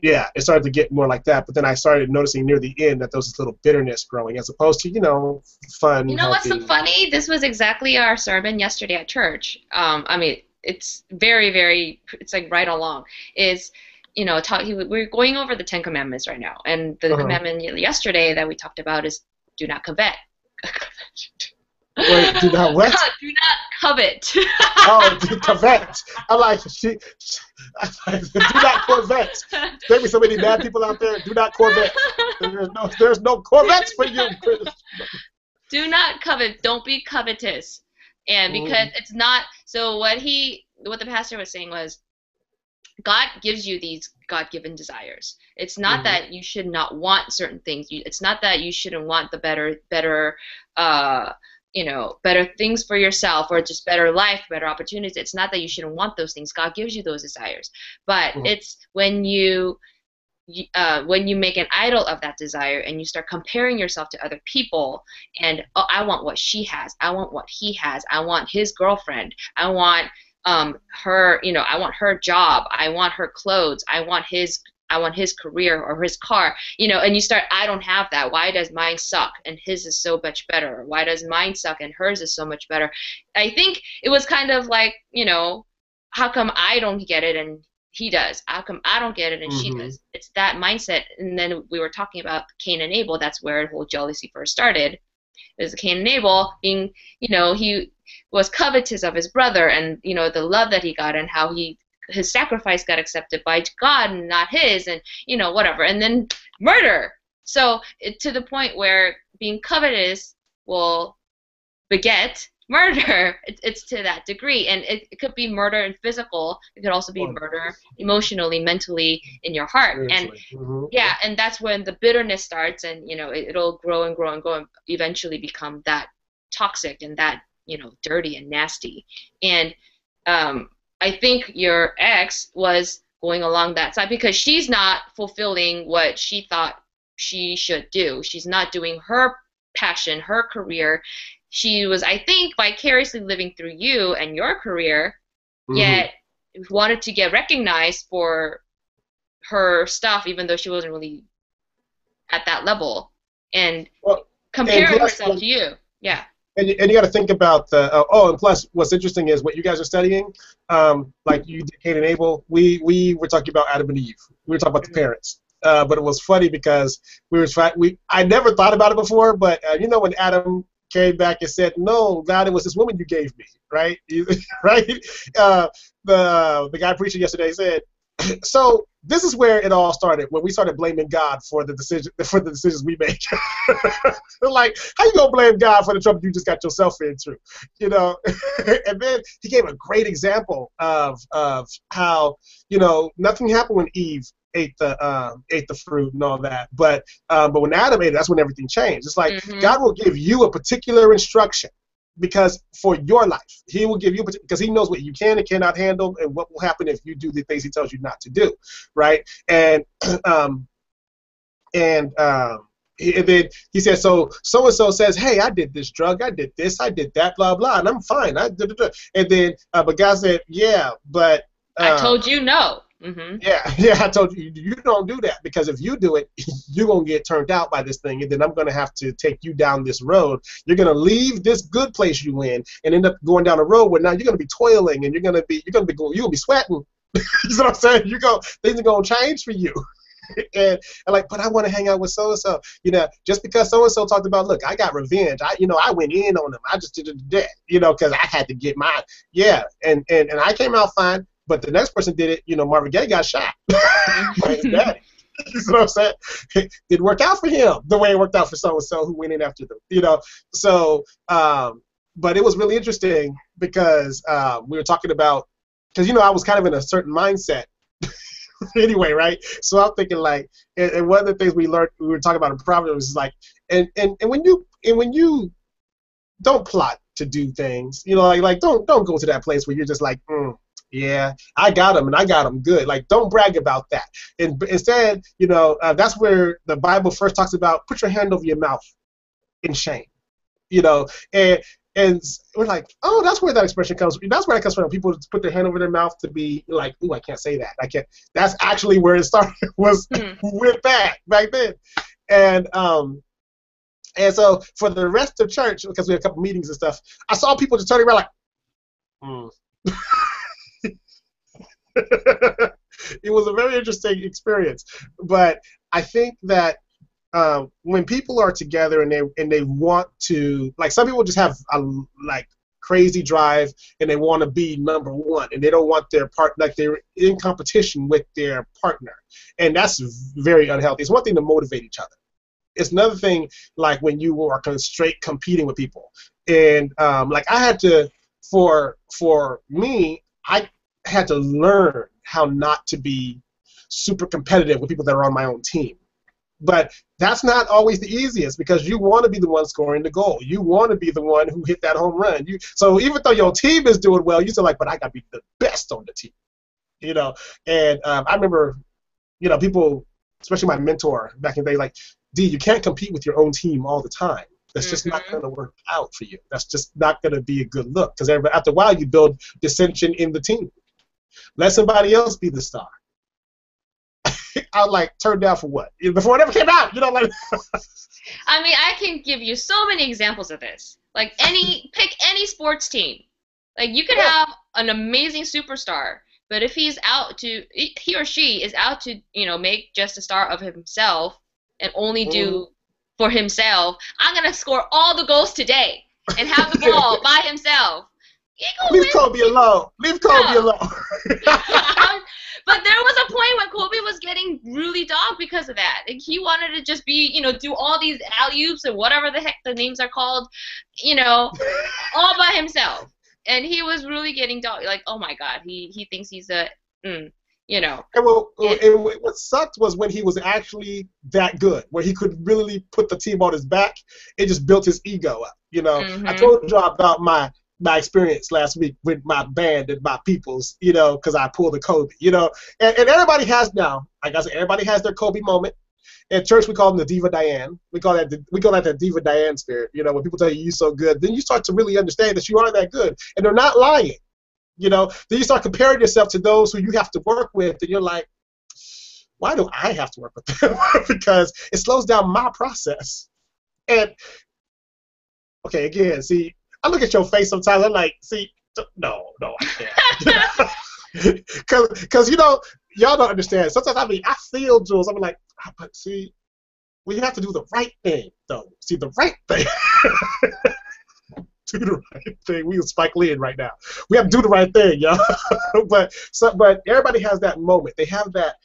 yeah, it started to get more like that. But then I started noticing near the end that there was this little bitterness growing, as opposed to, you know, fun, You know healthy. what's so funny? This was exactly our sermon yesterday at church. I mean, it's very, very, it's like right along. Is, you know, we're going over the 10 Commandments right now. And the commandment yesterday that we talked about is do not covet. Wait, do not what? Do not covet. Oh, covet. I'm like, do not Corvette. There be so many bad people out there. Do not Corvette. There's no Corvettes for you. Do not covet. Don't be covetous. And because it's not, so what the pastor was saying was, God gives you these God-given desires. It's not that you should not want certain things. It's not that you shouldn't want the better you know, better things for yourself or just better life, better opportunities. It's not that you shouldn't want those things. God gives you those desires. But it's when you make an idol of that desire and you start comparing yourself to other people and, oh, I want what she has. I want what he has. I want his girlfriend. I want her, you know, I want her job. I want her clothes. I want his career or his car, you know, and you start, I don't have that. Why does mine suck and his is so much better? Why does mine suck and hers is so much better? I think it was kind of like, you know, how come I don't get it and he does? How come I don't get it and she does? It's that mindset. And then we were talking about Cain and Abel. That's where the whole jealousy first started. It was Cain and Abel being, you know, he was covetous of his brother and, you know, the love that he got and how his sacrifice got accepted by God and not his, and, you know, whatever. And then murder. So to the point where being covetous will beget murder. It's to that degree. And it could be murder in physical. It could also be murder emotionally, mentally, in your heart. And yeah, and that's when the bitterness starts, and, you know, it'll grow and grow and grow and eventually become that toxic and that, dirty and nasty. And I think your ex was going along that side because she's not fulfilling what she thought she should do. She's not doing her passion, her career. She was, I think, vicariously living through you and your career, Hmm. yet wanted to get recognized for her stuff, even though she wasn't really at that level, and Well, and comparing plus, herself to you. Yeah. and you got to think about the and plus, what's interesting is what you guys are studying. Like you did Cain and Abel, we were talking about Adam and Eve. We were talking about the Mhm. parents. But it was funny because I never thought about it before, but when Adam came back and said, "No, God, it was this woman you gave me," right? Right? Uh, the guy preaching yesterday said, so this is where it all started when we started blaming God for the decisions we make. Like, how you gonna blame God for the trouble you just got yourself into? You know. And then he gave a great example of how nothing happened when Eve ate the fruit and all that, but when Adam ate it, that's when everything changed. It's like Mhm. God will give you a particular instruction because for your life, he will give you because he knows what you can and cannot handle and what will happen if you do the things he tells you not to do, right? Um, and and then he said, so and so says, hey, I did this drug, I did this, I did that, blah blah, and I'm fine. And then, but God said, yeah, but I um, told you no. Mhm. yeah, I told you, you don't do that because if you do it, you're gonna get turned out by this thing, and then I'm gonna have to take you down this road. You're gonna leave this good place you in and end up going down a road where now you're gonna be toiling and you're gonna be sweating. You know what I'm saying? Things are gonna change for you. And like, but I want to hang out with so and so. Just because so and so talked about, look, I got revenge. I went in on them. I just did that. Because I had to get mine. Yeah, and I came out fine. But the next person did it. Marvin Gaye got shot by his Mhm. daddy. You know what I'm saying? It didn't work out for him the way it worked out for so and so who went in after them. So but it was really interesting because we were talking about because I was kind of in a certain mindset anyway, right? So I'm thinking like, and one of the things we learned, we were talking about in Proverbs is like, and when you don't plot to do things, like don't go to that place where you're just like, yeah, I got them and I got them good. Like, don't brag about that. And instead, that's where the Bible first talks about put your hand over your mouth in shame. You know, and and we're like, oh, that's where that expression comes. That's where it comes from. People just put their hand over their mouth to be like, ooh, I can't say that. I can't. That's actually where it started was Mhm. with that back then, and so for the rest of church, because we had a couple meetings and stuff, I saw people just turning around like, mm. It was a very interesting experience, but I think that when people are together and they want to like some people just have a like crazy drive and they want to be number one and they don't want their part like they're in competition with their partner and that's very unhealthy. It's one thing to motivate each other. It's another thing like when you are straight competing with people and like I had to for me I had to learn how not to be super competitive with people that are on my own team, but that's not always the easiest because you want to be the one scoring the goal. You want to be the one who hit that home run. So even though your team is doing well, you're still like, but I got to be the best on the team. You know, and I remember, people, especially my mentor back in the day, like, D, you can't compete with your own team all the time. That's just not Mhm. going to work out for you. That's just not going to be a good look because after a while you build dissension in the team. Let somebody else be the star. I like turned down for what before it ever came out. Like I mean, I can give you so many examples of this. Like pick any sports team. Like you could yeah. have an amazing superstar, but if he or she is out to, make just a star of himself and only Mm-hmm. do for himself, I'm gonna score all the goals today and have the ball by himself. He gonna Leave win. Kobe alone. Leave Kobe No. alone. But there was a point when Kobe was getting really dogged because of that. Like, he wanted to just be, do all these alley-oops and whatever the heck the names are called, you know, all by himself. And he was really getting dogged. Like, oh my God, he thinks he's a. Mm. you know. And, well, It, and what sucked was when he was actually that good, where he could really put the team on his back. It just built his ego up. You know, I mm-hmm. told you about my experience last week with my band and my peoples. You know, because I pulled a Kobe. You know, and everybody has now. Like I said, everybody has their Kobe moment. At church, we call them the Diva Diane. We call that the Diva Diane spirit. You know, when people tell you you're so good, then you start to really understand that you are that good, and they're not lying. You know, then you start comparing yourself to those who you have to work with, and you're like, why do I have to work with them? Because it slows down my process. And okay, again, see, I look at your face sometimes. I'm like, see, no, I can't. Because you know, y'all don't understand. Sometimes I feel Jules. I'm like, but see, we have to do the right thing, though. See, the right thing. Do the right thing. We Spike Lee in right now. We have to do the right thing, y'all. but everybody has that moment. They have that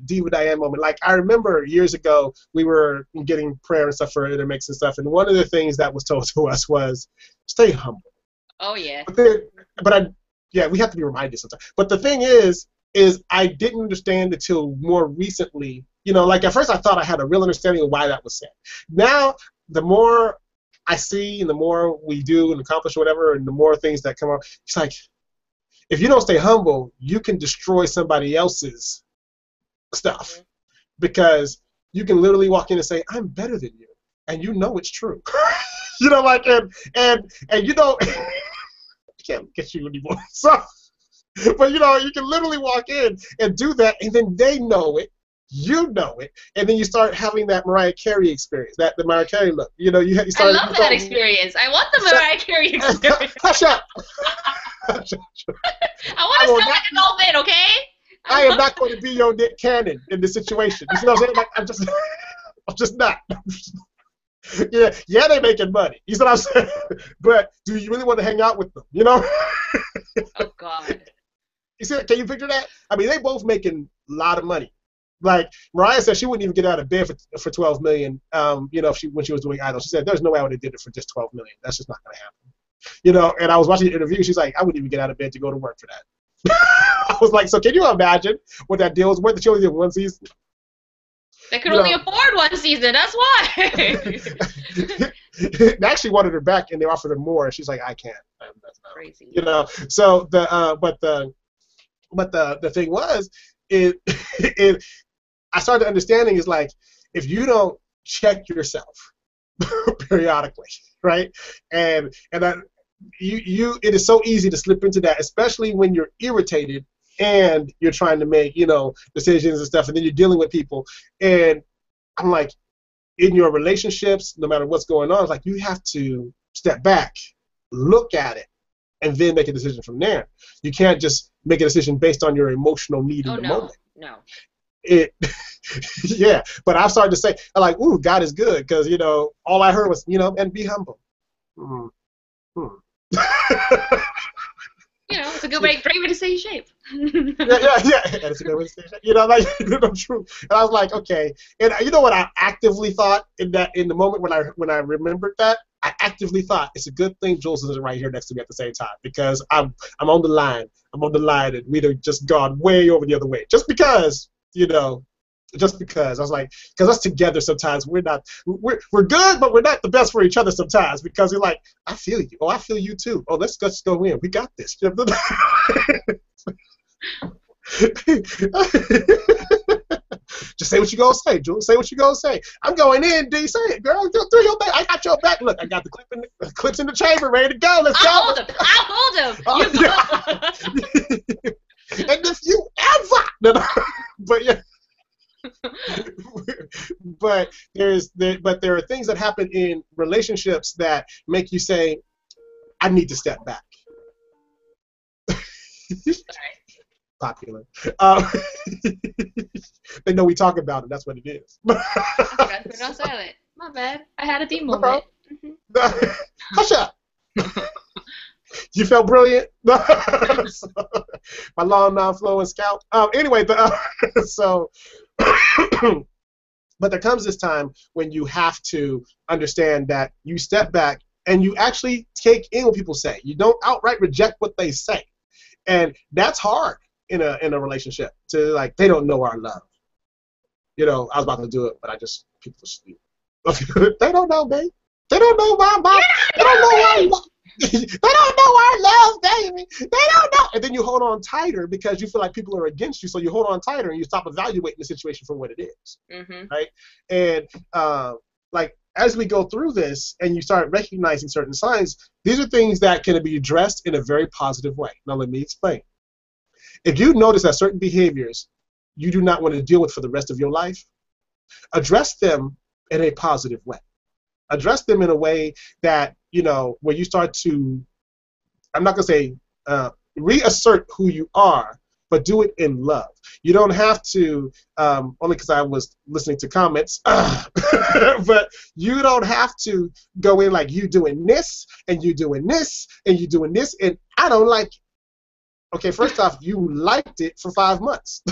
Diva Diane moment. Like I remember years ago, we were getting prayer and stuff for Innermix and stuff, and one of the things that was told to us was, stay humble. oh yeah. Yeah, we have to be reminded sometimes. But the thing is I didn't understand until more recently. You know, like at first I thought I had a real understanding of why that was said. Now, the more I see and the more we do and accomplish whatever and the more things that come up, it's like, if you don't stay humble, you can destroy somebody else's stuff. Mm-hmm. Because you can literally walk in and say, I'm better than you. And you know it's true. You know, like, and you know, I can't get you anymore. So, but you know, you can literally walk in and do that, and then they know it. You know it, and then you start having that Mariah Carey experience, the Mariah Carey look. You know, you start. I love that experience. I want the Mariah Carey experience. Hush up. I want to sound like a dolphin, okay? I am not going to be your Nick Cannon in this situation. You see what I'm saying? Like, I'm just not. Yeah, they're making money. You see what I'm saying? But do you really want to hang out with them? You know? Oh God. You see? Can you picture that? I mean, they both making a lot of money. Like Mariah said, she wouldn't even get out of bed for $12 million. You know, when she was doing Idol, she said there's no way I would have did it for just $12 million. That's just not going to happen. You know. And I was watching the interview. She's like, I wouldn't even get out of bed to go to work for that. I was like, so can you imagine what that deal was worth? The show did one season. They could only afford one season. That's why. They actually wanted her back, and they offered her more. And she's like, I can't. That's not crazy. You know. So but the thing was, I started understanding is like, if you don't check yourself periodically, right, and it is so easy to slip into that, especially when you're irritated and you're trying to make, you know, decisions and stuff, and then you're dealing with people. And I'm like, in your relationships, no matter what's going on, it's like you have to step back, look at it, and then make a decision from there. You can't just make a decision based on your emotional need in the moment. No. Yeah, but I've started to say, I'm like, ooh, God is good, because, you know, all I heard was, you know, and be humble. You know, it's a great way to stay in shape. yeah. And it's a good way to stay in shape. You know, like, true. And I was like, okay. And you know what I actively thought in the moment when I remembered that? I actively thought it's a good thing Jules isn't right here next to me at the same time, because I'm on the line. I'm on the line, and we'd have just gone way over the other way. Just because, you know, I was like, because us together sometimes we're good, but we're not the best for each other sometimes, because we're like, I feel you. Oh, I feel you too. Oh, let's go in. We got this. Just say what you gonna say, Jules. Say what you gonna say. I'm going in, D. Say it, girl. Do your thing. I got your back. Look, I got the clips in the chamber, ready to go. Let's go. I'll hold him. And if you ever, but yeah. but there are things that happen in relationships that make you say, I need to step back. Popular. They know we talk about it. That's what it is. I forgot to put it on silent. My bad. I had a deep moment. Hush up. You felt brilliant. My long, non-flowing scalp. Anyway, so. But there comes this time when you have to understand that you step back and you actually take in what people say. You don't outright reject what they say. And that's hard. in a relationship to like they don't know our love. You know, I was about to do it, but people asleep. They don't know me. They don't know my mom. They don't know our love. They don't know our love, baby. They don't know. And then you hold on tighter because you feel like people are against you, so you hold on tighter and you stop evaluating the situation for what it is, right? And like as we go through this and you start recognizing certain signs, these are things that can be addressed in a very positive way. Now let me explain. If you notice that certain behaviors you do not want to deal with for the rest of your life, address them in a positive way. Address them in a way that, you know, where you start to, I'm not going to say reassert who you are, but do it in love. You don't have to, only because I was listening to comments, but you don't have to go in like you doing this, and you doing this, and you doing this, and I don't like it. Okay, first off, you liked it for 5 months.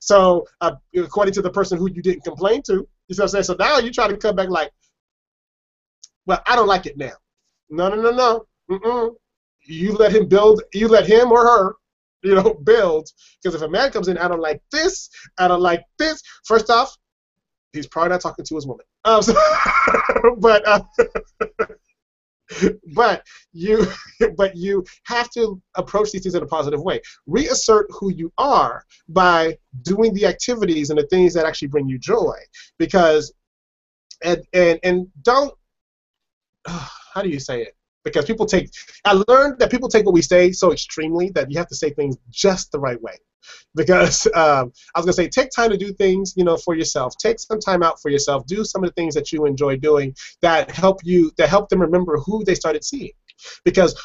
So, according to the person who you didn't complain to, you see what I'm saying? So now you try to come back like, well, I don't like it now. No, no, no, no. You let him build, you let him or her, you know, build. Because if a man comes in, I don't like this, I don't like this. First off, he's probably not talking to his woman. But you have to approach these things in a positive way. Reassert who you are by doing the activities and the things that actually bring you joy. Because and don't how do you say it? Because I learned that people take what we say so extremely that you have to say things just the right way. Because I was going to say, take time to do things, you know, for yourself. Take some time out for yourself. Do some of the things that you enjoy doing that help them remember who they started seeing. Because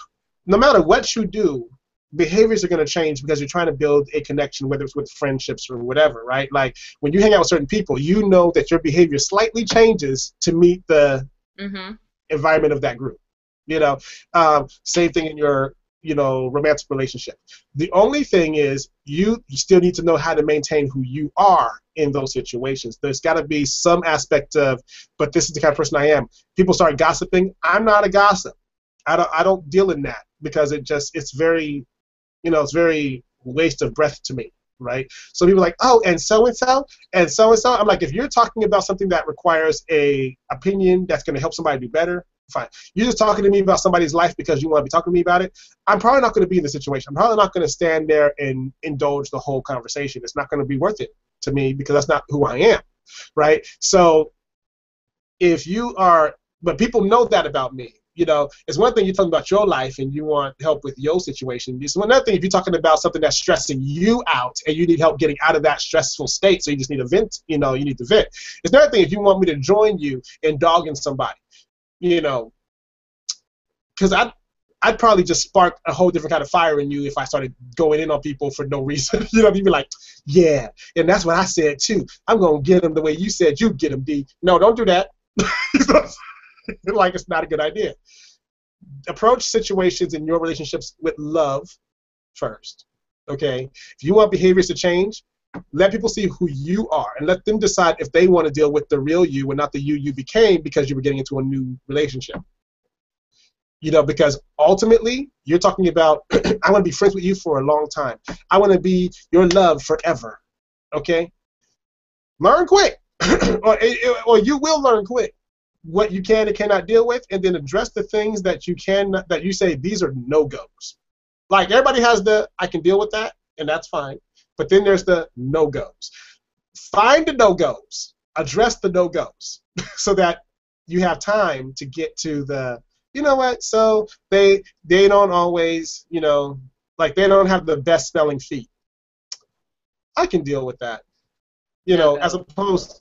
no matter what you do, behaviors are going to change because you're trying to build a connection, whether it's with friendships or whatever, right? Like when you hang out with certain people, you know that your behavior slightly changes to meet the environment of that group. You know, same thing in your, you know, romantic relationship. The only thing is you still need to know how to maintain who you are in those situations. There's got to be some aspect of, but this is the kind of person I am. People start gossiping. I'm not a gossip. I don't deal in that because it's very, you know, it's very waste of breath to me, right? So people are like, oh, and so and so and so and so. I'm like, if you're talking about something that requires a opinion that's going to help somebody do better, fine. You're just talking to me about somebody's life because you want to be talking to me about it. I'm probably not going to be in the situation. I'm probably not going to stand there and indulge the whole conversation. It's not going to be worth it to me because that's not who I am, right? So if you are, but people know that about me. You know, it's one thing you're talking about your life and you want help with your situation. It's another thing if you're talking about something that's stressing you out and you need help getting out of that stressful state, so you just need to vent, you know, you need to vent. It's another thing if you want me to join you in dogging somebody. You know, because I'd probably just spark a whole different kind of fire in you if I started going in on people for no reason. You know, you'd be like, yeah, and that's what I said too. I'm going to get them the way you said you'd get them, D. No, don't do that. Like, it's not a good idea. Approach situations in your relationships with love first, okay? If you want behaviors to change, let people see who you are and let them decide if they want to deal with the real you and not the you became because you were getting into a new relationship. You know, because ultimately you're talking about, I want to be friends with you for a long time. I want to be your love forever. Okay? Learn quick. or you will learn quick what you can and cannot deal with, and then address the things that you can, that you say these are no-goes. Like everybody has I can deal with that, and that's fine. But then there's the no-goes. Find the no-goes. Address the no-goes so that you have time to get to the, you know what, so they don't always, you know, like they don't have the best smelling feet. I can deal with that. You know, as opposed,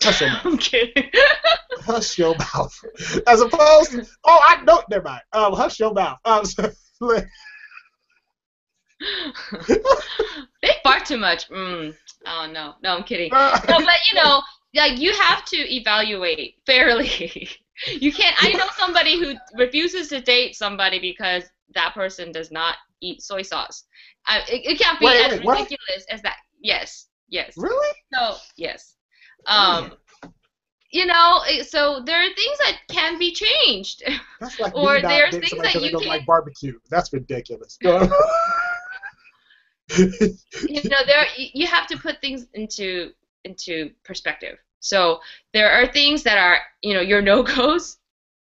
hush your mouth. I'm kidding. Hush your mouth. As opposed to, oh, I know, never mind. Hush your mouth. They fart too much. Oh no, I'm kidding. No, but you know, like you have to evaluate fairly. You can't. I know somebody who refuses to date somebody because that person does not eat soy sauce. It can't be as ridiculous as that. Yes. Really? So yes. You know, so there are things that can be changed. That's like or there's things that you don't can like barbecue. That's ridiculous. You know, there you have to put things into perspective. So there are things that are, you know, your no-goes.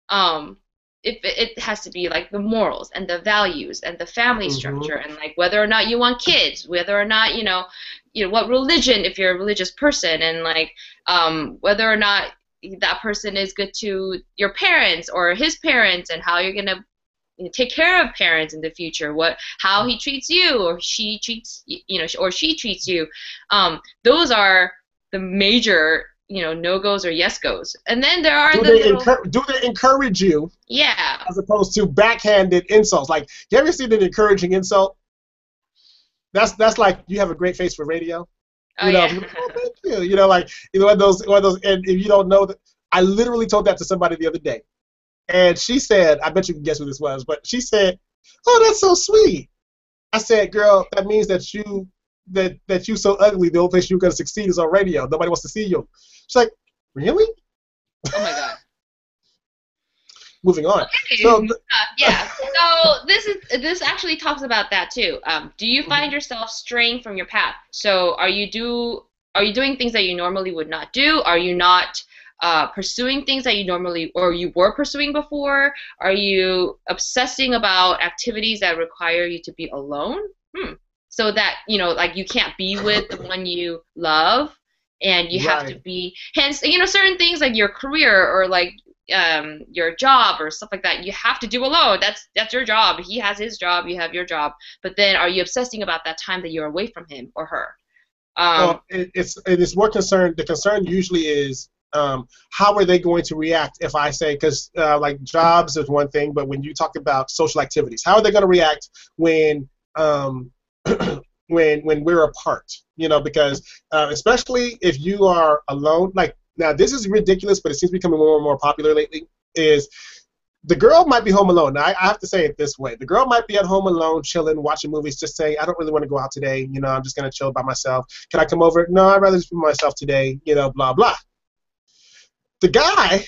Um, it has to be like the morals and the values and the family Hmm. structure and like whether or not you want kids, whether or not, you know what religion if you're a religious person, and like whether or not that person is good to your parents or his parents, and how you're gonna, you know, take care of parents in the future, what how he treats you or she treats you know or she treats you. Those are the major, you know, no goes or yes goes, and then there are the little, Do they encourage you yeah. as opposed to backhanded insults? Like, you ever seen an encouraging insult? That's like, you have a great face for radio. Oh You know, yeah. people, oh, thank you. You know, like, you know, one of those, and if you don't know that, I literally told that to somebody the other day, and she said, I bet you can guess who this was, but she said, "Oh, that's so sweet." I said, "Girl, that means that you so ugly. The only place you're gonna succeed is on radio. Nobody wants to see you." She's like, "Really?" Oh my God. Moving on. So, Okay. Yeah. So this actually talks about that too. Do you find yourself straying from your path? So are you doing things that you normally would not do? Are you not pursuing things that you normally or you were pursuing before? Are you obsessing about activities that require you to be alone? Hmm. So that, you know, like you can't be with the one you love, and you have to right. be, hence, you know, certain things like your career or like your job or stuff like that, you have to do alone. That's your job. He has his job, you have your job. But then are you obsessing about that time that you're away from him or her? Um, Well, it's more concerned. The concern usually is, how are they going to react if I say, because like jobs is one thing, but when you talk about social activities, how are they going to react when when we're apart? You know, because especially if you are alone. Like, now, this is ridiculous, but it seems to be becoming more and more popular lately. Is the girl might be home alone. Now, I have to say it this way: the girl might be at home alone, chilling, watching movies, just saying, "I don't really want to go out today. You know, I'm just gonna chill by myself. Can I come over? No, I'd rather just be myself today. You know, blah blah." The guy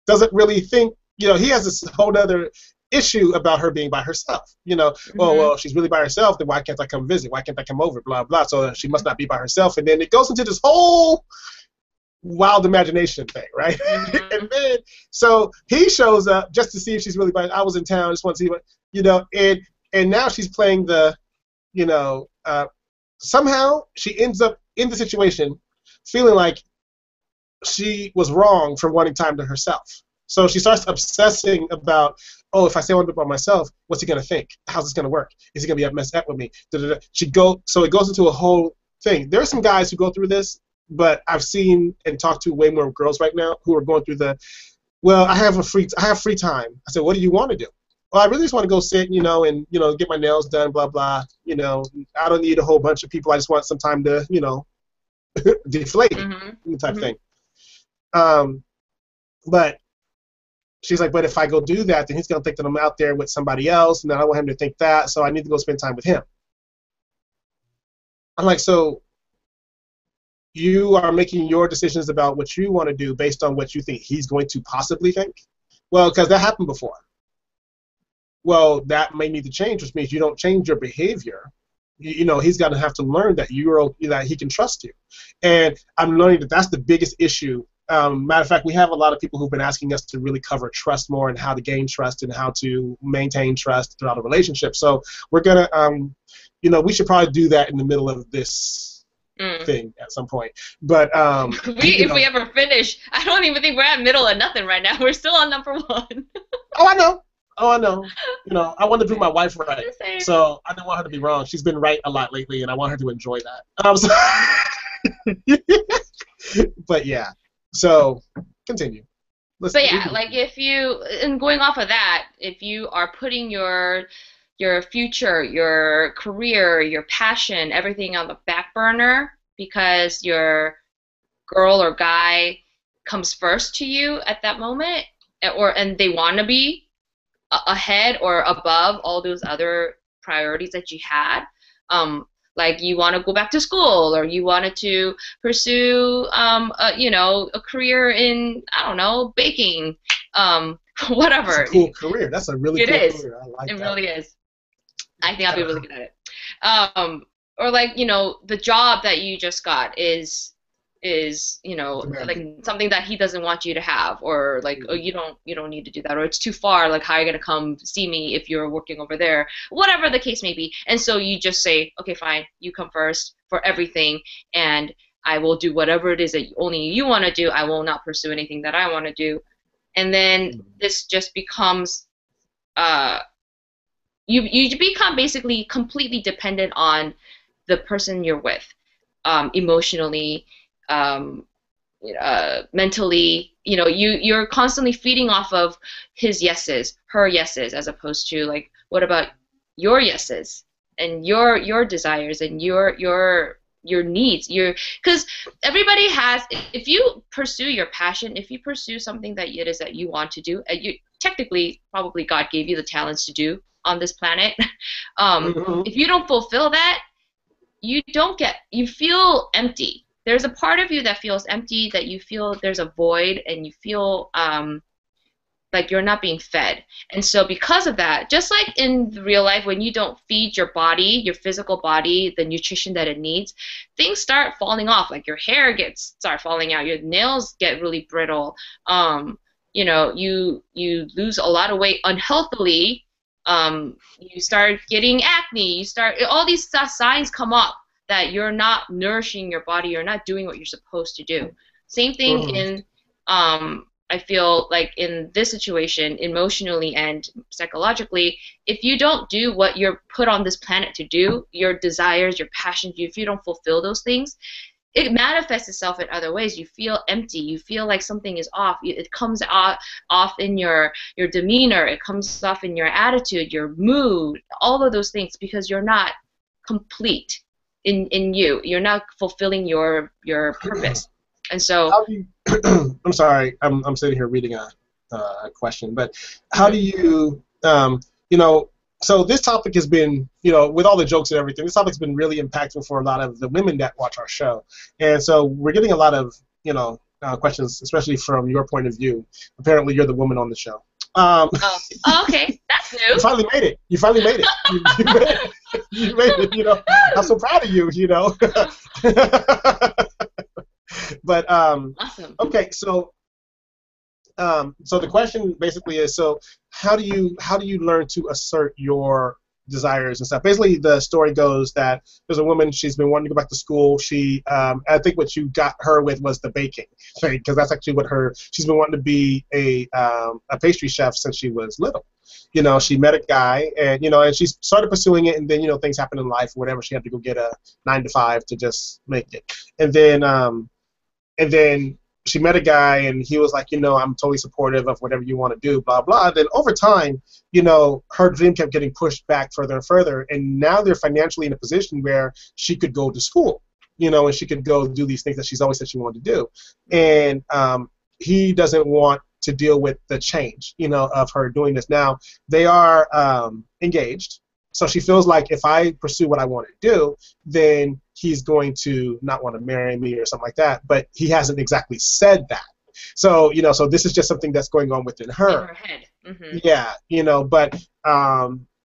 doesn't really think. You know, he has this whole other issue about her being by herself. You know, oh mhm, well, she's really by herself. Then why can't I come visit? Why can't I come over? Blah blah. So she must not be by herself. And then it goes into this whole wild imagination thing, right? And mhm, then so he shows up just to see if she's really by. I was in town, just want to see what, and now she's playing the, you know, somehow she ends up in the situation feeling like she was wrong for wanting time to herself. So she starts obsessing about, oh, if I say I want to be by myself, what's he gonna think? How's this gonna work? Is he gonna be upset with me? Da, da, da. So it goes into a whole thing. There are some guys who go through this, but I've seen and talked to way more girls right now who are going through the, well, I have free time. I said, what do you want to do? Well, I really just want to go sit, and get my nails done, blah blah. I don't need a whole bunch of people. I just want some time to, deflate, mhm, type mhm. thing. Um, but she's like, but if I go do that, then he's gonna think that I'm out there with somebody else, and then I want him to think that, so I need to go spend time with him. I'm like, so you are making your decisions about what you want to do based on what you think he's going to possibly think? Well, because that happened before. Well, that may need to change, which means you don't change your behavior. He's got to have to learn that that he can trust you. And I'm learning that that's the biggest issue. Matter of fact, we have a lot of people who've been asking us to really cover trust more and how to gain trust and how to maintain trust throughout a relationship. So we're gonna, we should probably do that in the middle of this Mm. thing at some point. But If we ever finish, I don't even think we're at middle of nothing right now. We're still on number one. oh, I know. Oh, I know. I want to do my wife right, The same. so I don't want her to be wrong. She's been right a lot lately, and I want her to enjoy that. But yeah. So continue. But We yeah, can. like if you, and going off of that, if you are putting your future, your career, your passion, everything on the back burner because your girl or guy comes first to you at that moment, and they want to be ahead or above all those other priorities that you had. Like you want to go back to school, or you wanted to pursue, a career in, I don't know, baking, That's a whatever. cool career. That's a really It cool is. career. I like It that. really is. I think I'll be really good at it. Or like, the job that you just got is like Demanding. something that he doesn't want you to have, or like, oh, Mhm. you don't need to do that, or it's too far, like how are you gonna come see me if you're working over there, whatever the case may be. And so you just say, okay, fine, you come first for everything, and I will do whatever it is that only you want to do. I will not pursue anything that I want to do. And then this just becomes uh you become basically completely dependent on the person you're with, emotionally, um, mentally. You're constantly feeding off of his yeses, her yeses, as opposed to like, what about your yeses and your desires and your needs. Because everybody has. If you pursue your passion, if you pursue something that it is that you want to do, you technically probably God gave you the talents to do on this planet. Mhm. If you don't fulfill that, you feel empty. There's a part of you that feels empty, that you feel there's a void, and you feel like you're not being fed. And so because of that, just like in real life, when you don't feed your body, your physical body, the nutrition that it needs, things start falling off. Like your hair start falling out, your nails get really brittle. You lose a lot of weight unhealthily. You start getting acne. All these signs come up that you're not nourishing your body, you're not doing what you're supposed to do. Same thing Mhm. in I feel like in this situation, emotionally and psychologically, if you don't do what you're put on this planet to do, your desires, your passions, if you don't fulfill those things, it manifests itself in other ways. You feel empty. You feel like something is off. It comes off in your demeanor. It comes off in your attitude, your mood, all of those things, because you're not complete in you. You're not fulfilling your purpose. And so, How do you? I'm sorry, I'm sitting here reading a question, but how do mhm. you? So this topic has been, with all the jokes and everything, this topic's been really impactful for a lot of the women that watch our show, and so we're getting a lot of, questions, especially from your point of view. Apparently, you're the woman on the show. Um, Oh, okay, that's you new. finally made it. You finally made it. You made it. You made it. I'm so proud of you. But Awesome. okay, so the question basically is, so how do you learn to assert your desires and stuff? Basically, the story goes that there's a woman. She's been wanting to go back to school. I think what you got her with was the baking thing, because that's actually what she's been wanting to be a pastry chef since she was little. She met a guy, and she started pursuing it, and then things happen in life, or whatever. She had to go get a 9 to 5 to just make it, and then she met a guy, and he was like, I'm totally supportive of whatever you want to do, blah blah. Then over time, her dream kept getting pushed back further and further, and now they're financially in a position where she could go to school, and she could go do these things that she's always said she wanted to do. And he doesn't want to deal with the change, of her doing this. Now they are engaged, so she feels like if I pursue what I want to do, then he's going to not want to marry me or something like that. But he hasn't exactly said that. So this is just something that's going on within In her. her head. Yeah,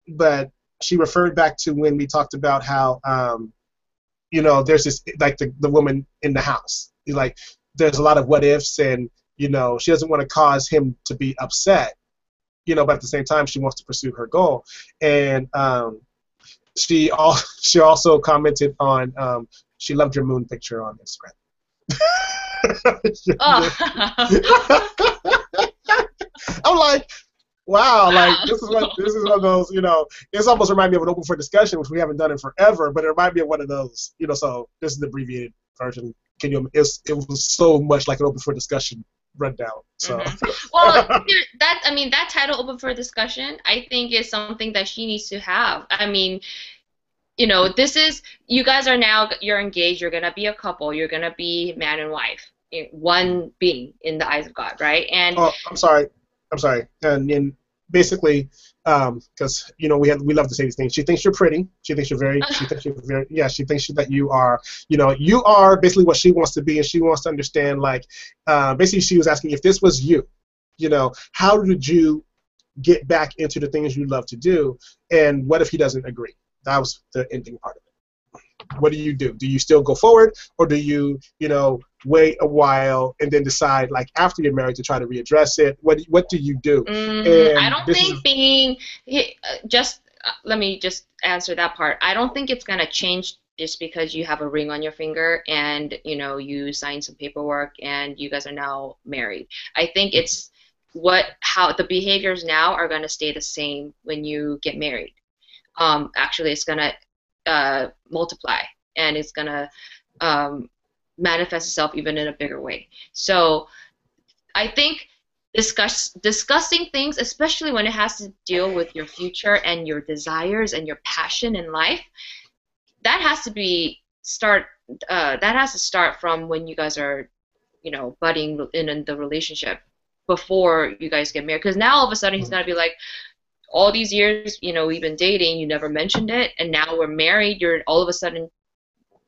but she referred back to when we talked about how there's this, like, the woman in the house. Like, there's a lot of what ifs, and she doesn't want to cause him to be upset. But at the same time, she wants to pursue her goal. And she also commented on, she loved your moon picture on Instagram. Oh. I'm like, wow, like Wow. this is one of those, it's almost reminded me of an open for discussion, which we haven't done in forever, but it reminded me of one of those, so this is the abbreviated version. It was so much like an open for discussion rundown. So Well, that title, open for discussion, I think is something that she needs to have. I mean, this is, you guys are now, you're engaged, you're gonna be a couple, you're gonna be man and wife, one being in the eyes of God, right? And oh, I'm sorry. And basically, because we love to say these things. She thinks you're pretty. She thinks you're very. She thinks you're very. Yeah. She thinks that you are. You are basically what she wants to be, and she wants to understand. Like, basically, she was asking, if this was you, how did you get back into the things you love to do, and what if he doesn't agree? That was the ending part of it. What do you do? Do you still go forward, or do you, wait a while and then decide, like after you're married, to try to readdress it? What do you do? I And don't this is think being just let me just answer that part. I don't think it's gonna change just because you have a ring on your finger and you sign some paperwork and you guys are now married. I think it's how the behaviors now are gonna stay the same when you get married. Actually, it's gonna multiply and it's gonna manifest itself even in a bigger way. So I think discussing things, especially when it has to deal with your future and your desires and your passion in life, that has to start from when you guys are, budding in the relationship before you guys get married. Because now all of a sudden he's gonna be like, all these years, we've been dating, you never mentioned it, and now we're married. You're all of a sudden,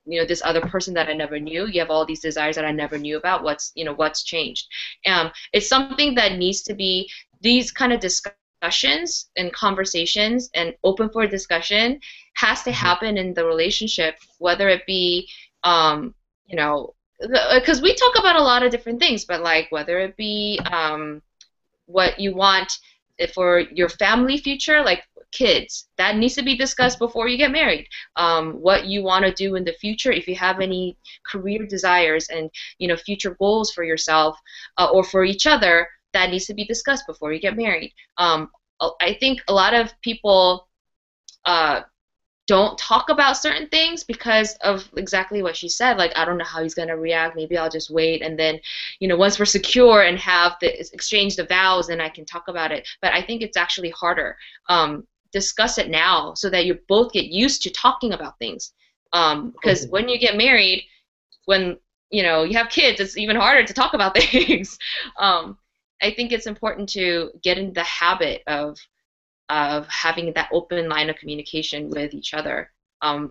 this other person that I never knew. You have all these desires that I never knew about. What's changed? It's something that needs to be, these kind of discussions and conversations and open for discussion has to happen in the relationship, whether it be, because we talk about a lot of different things, but like whether it be what you want for your family future, like kids, that needs to be discussed before you get married. What you want to do in the future, if you have any career desires and future goals for yourself or for each other, that needs to be discussed before you get married. I think a lot of people don't talk about certain things because of exactly what she said. Like, I don't know how he's going to react. Maybe I'll just wait. And then, once we're secure and have exchange the vows, then I can talk about it. But I think it's actually harder. Discuss it now so that you both get used to talking about things. Because when you get married, when, you have kids, it's even harder to talk about things. I think it's important to get in the habit of having that open line of communication with each other,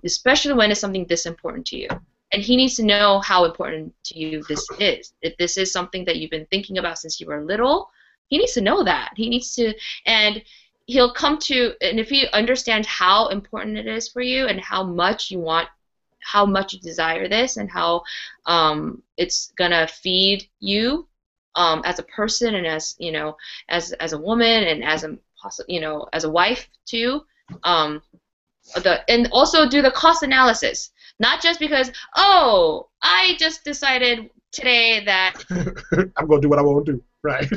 especially when it's something this important to you. And he needs to know how important to you this is. If this is something that you've been thinking about since you were little, he needs to know that. He needs to, and he'll come to, and if he understands how important it is for you and how much you want, how much you desire this, and how it's gonna feed you as a person and as as a woman and as a as a wife too, and also do the cost analysis, not just because, oh, I just decided today that I'm gonna do what I want to do, right?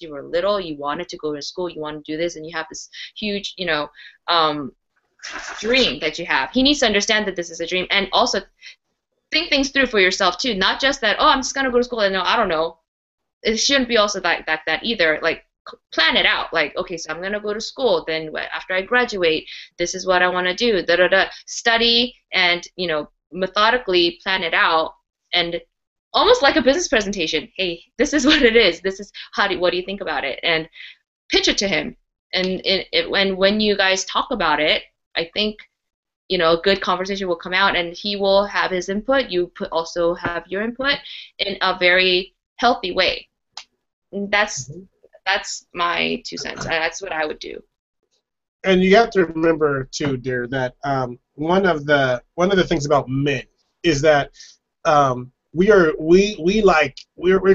you were little, you wanted to go to school, you want to do this, and you have this huge dream that you have. He needs to understand that this is a dream, and also think things through for yourself too, not just that, oh, I'm just gonna go to school and no, I don't know. It shouldn't be also that either. Like, plan it out. Like, okay, so I'm gonna go to school. Then after I graduate, this is what I want to do. Da da da. Study and methodically plan it out, and almost like a business presentation. Hey, this is what it is. This is what do you think about it? And pitch it to him. And when you guys talk about it, I think a good conversation will come out, and he will have his input. You also have your input in a very healthy way. That's my 2 cents. That's what I would do. And you have to remember too, dear, that one of the things about men is that we're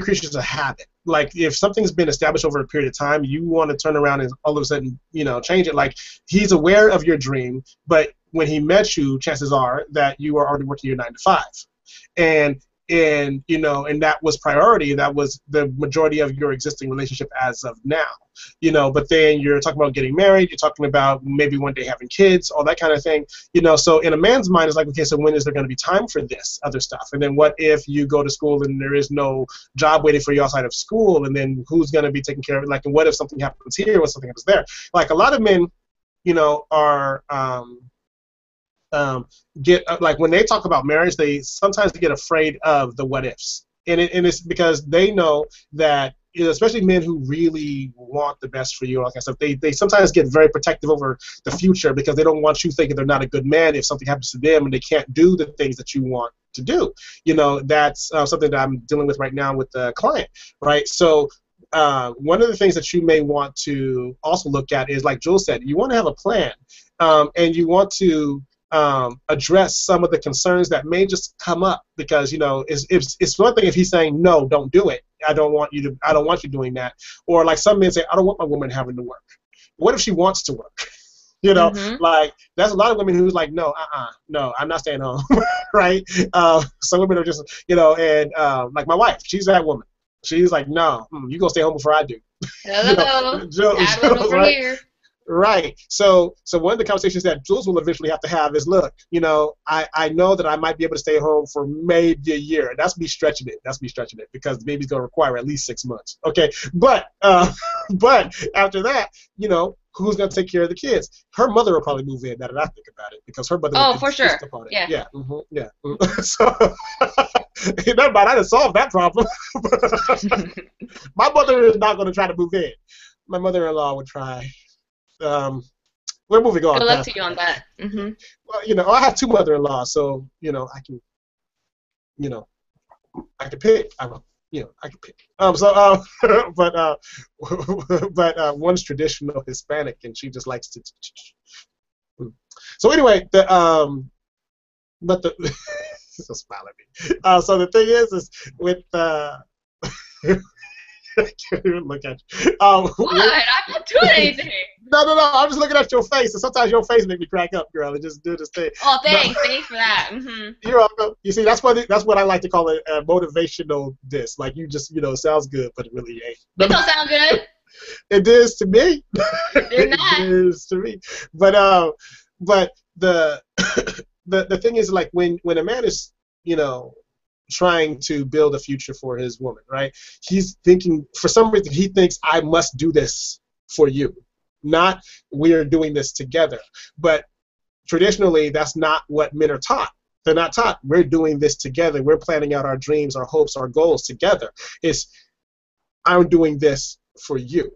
creatures of habit. Like, if something's been established over a period of time, you want to turn around and all of a sudden change it. Like, he's aware of your dream, but when he met you, chances are that you are already working your 9 to 5, and that was priority. That was the majority of your existing relationship as of now, but then you're talking about getting married, you're talking about maybe one day having kids, all that kind of thing, so in a man's mind, it's like, okay, so when is there going to be time for this other stuff? And then what if you go to school and there is no job waiting for you outside of school, and then who's going to be taking care of it? Like, and what if something happens here, what something happens there? Like, a lot of men, are get like, when they talk about marriage, they sometimes get afraid of the what ifs, and it's because they know that, especially men who really want the best for you, all that kind of stuff, they sometimes get very protective over the future because they don't want you thinking they're not a good man if something happens to them and they can't do the things that you want to do. That's something that I'm dealing with right now with the client, right? So one of the things that you may want to also look at is, like Jules said, you want to have a plan, and you want to address some of the concerns that may just come up, because it's one thing if he's saying no, don't do it. I don't want you doing that. Or like some men say, I don't want my woman having to work. What if she wants to work? Like there's a lot of women who's like, no, no, I'm not staying home, right? Some women are just, and like my wife, she's that woman. She's like, no, you gonna stay home before I do. Hello, Dad went over right? here. Right. So one of the conversations that Jules will eventually have to have is, look, I know that I might be able to stay home for maybe a year. That's me stretching it. Because the baby's going to require at least 6 months. Okay. But after that, who's going to take care of the kids? Her mother will probably move in, now that I think about it, because her mother would for sure. upon it. Yeah. Yeah. Yeah. So that might have solved that problem. My mother is not going to try to move in. My mother-in-law would try. We're moving on. Good luck to you on that. Mm-hmm. Well, I have 2 mother-in-laws, so I can, I can pick. I can pick. But one's traditional Hispanic, and she just likes to. So anyway, so smile at me. So the thing is with I can't even look at you. What? I'm not doing anything. No. I'm just looking at your face, and sometimes your face make me crack up, girl. And just do this thing. Oh, thanks. Thanks for that. Mm-hmm. You're welcome. You see, that's what I like to call a motivational diss. Like you just, sounds good, but it really ain't. It don't sound good. It is to me. They're not. It is to me. But the the thing is, like when a man is, trying to build a future for his woman, right? He's thinking, for some reason, he thinks, I must do this for you, not we're doing this together. But traditionally, that's not what men are taught. They're not taught, we're doing this together. We're planning out our dreams, our hopes, our goals together. It's, I'm doing this for you.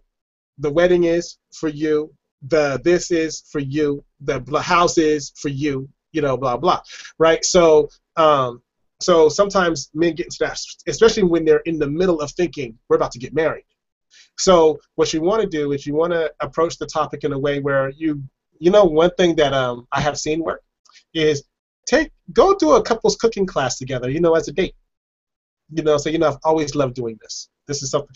The wedding is for you. This is for you. The house is for you, blah, blah, right? So sometimes men get into that, especially when they're in the middle of thinking, we're about to get married. So what you want to do is you want to approach the topic in a way where one thing that I have seen work is go do a couples cooking class together, as a date. I've always loved doing this. This is something,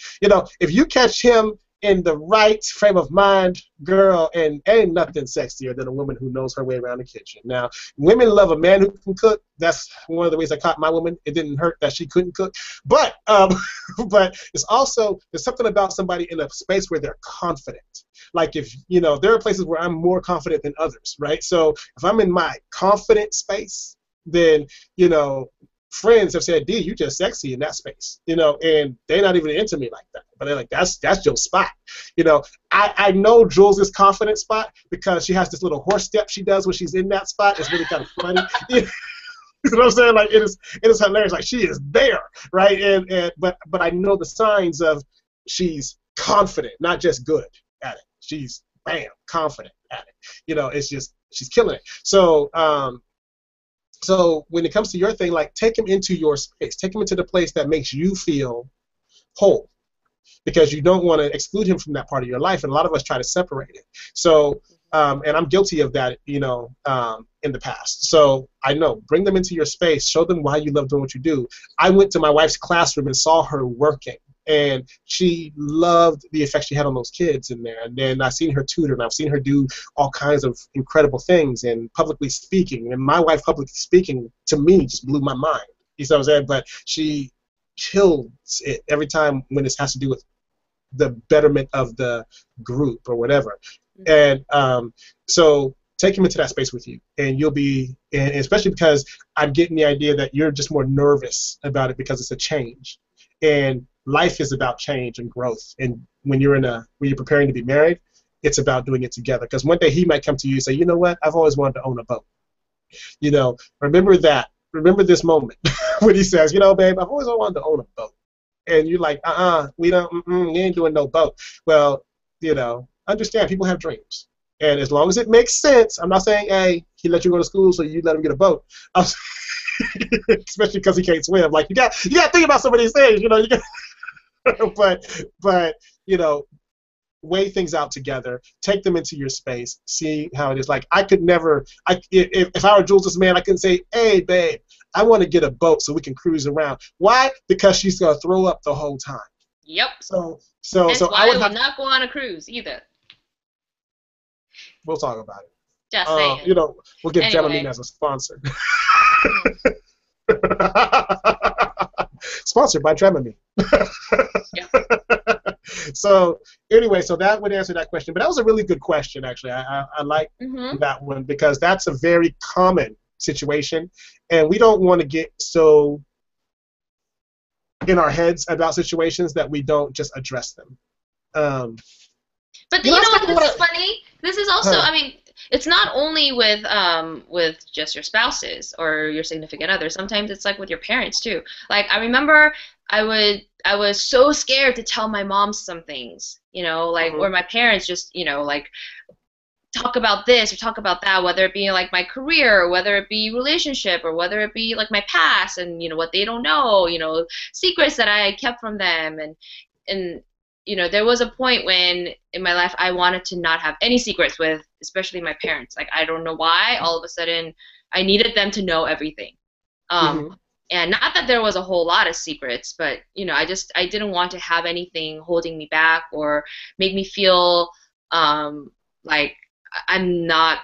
if you catch him in the right frame of mind, girl, and ain't nothing sexier than a woman who knows her way around the kitchen. Now, women love a man who can cook. That's one of the ways I caught my woman. It didn't hurt that she couldn't cook. But it's also, there's something about somebody in a space where they're confident. Like if, there are places where I'm more confident than others, right? So if I'm in my confident space, then, friends have said, D, you just sexy in that space, and they're not even into me like that. But they're like, that's your spot. I know Jules' confident spot because she has this little horse step she does when she's in that spot. It's really kind of funny. You know what I'm saying? Like it is hilarious. Like she is there, right? But I know the signs of she's confident, not just good at it. She's confident at it. It's just she's killing it. So when it comes to your thing, like take him into your space. Take him into the place that makes you feel whole, because you don't want to exclude him from that part of your life. And a lot of us try to separate it. So, and I'm guilty of that, in the past. So I know, bring them into your space. Show them why you love doing what you do. I went to my wife's classroom and saw her working. And she loved the effect she had on those kids in there. And then I've seen her tutor, and I've seen her do all kinds of incredible things, and publicly speaking. And my wife publicly speaking, to me, just blew my mind. You see what I'm saying? But she kills it every time when this has to do with the betterment of the group or whatever. And so take him into that space with you, and you'll be, and especially because I'm getting the idea that you're just more nervous about it because it's a change. And life is about change and growth. And when you're preparing to be married, it's about doing it together. Because one day he might come to you and say, you know what, I've always wanted to own a boat. Remember that. Remember this moment when he says, babe, I've always wanted to own a boat. And you're like, we don't, we ain't doing no boat. Well, understand, people have dreams. And as long as it makes sense, I'm not saying, hey, he let you go to school so you let him get a boat. Especially because he can't swim. Like, you got to think about some of these things, you got but you know, weigh things out together, take them into your space, see how it is. Like I could never, if I were Jules' man, I couldn't say, hey babe, I want to get a boat so we can cruise around. Why? Because she's gonna throw up the whole time. Yep. So Hence I why would I would have. not go on a cruise either. We'll talk about it. Just saying. You know, we'll get Dramamine Anyway. as a sponsor. Mm, Sponsored by Dramamine. yep. So anyway, so that would answer that question. But that was a really good question, actually. I like Mm-hmm. that one because that's a very common situation, and we don't want to get so in our heads about situations that we don't just address them. But You you know, know that's what? kind of This what is funny. This is also, I mean, it's not only with just your spouses or your significant other. Sometimes it's like with your parents too. Like I remember I was so scared to tell my mom some things, you know, like or my parents just, you know, like talk about this or talk about that, whether it be like my career, or whether it be relationship, or whether it be like my past and you know what they don't know, you know, secrets that I kept from them, and you know there was a point when in my life I wanted to not have any secrets with, especially my parents. Like I don't know why, all of a sudden I needed them to know everything. Um, mm-hmm. and not that there was a whole lot of secrets, but you know I didn't want to have anything holding me back or make me feel like I'm not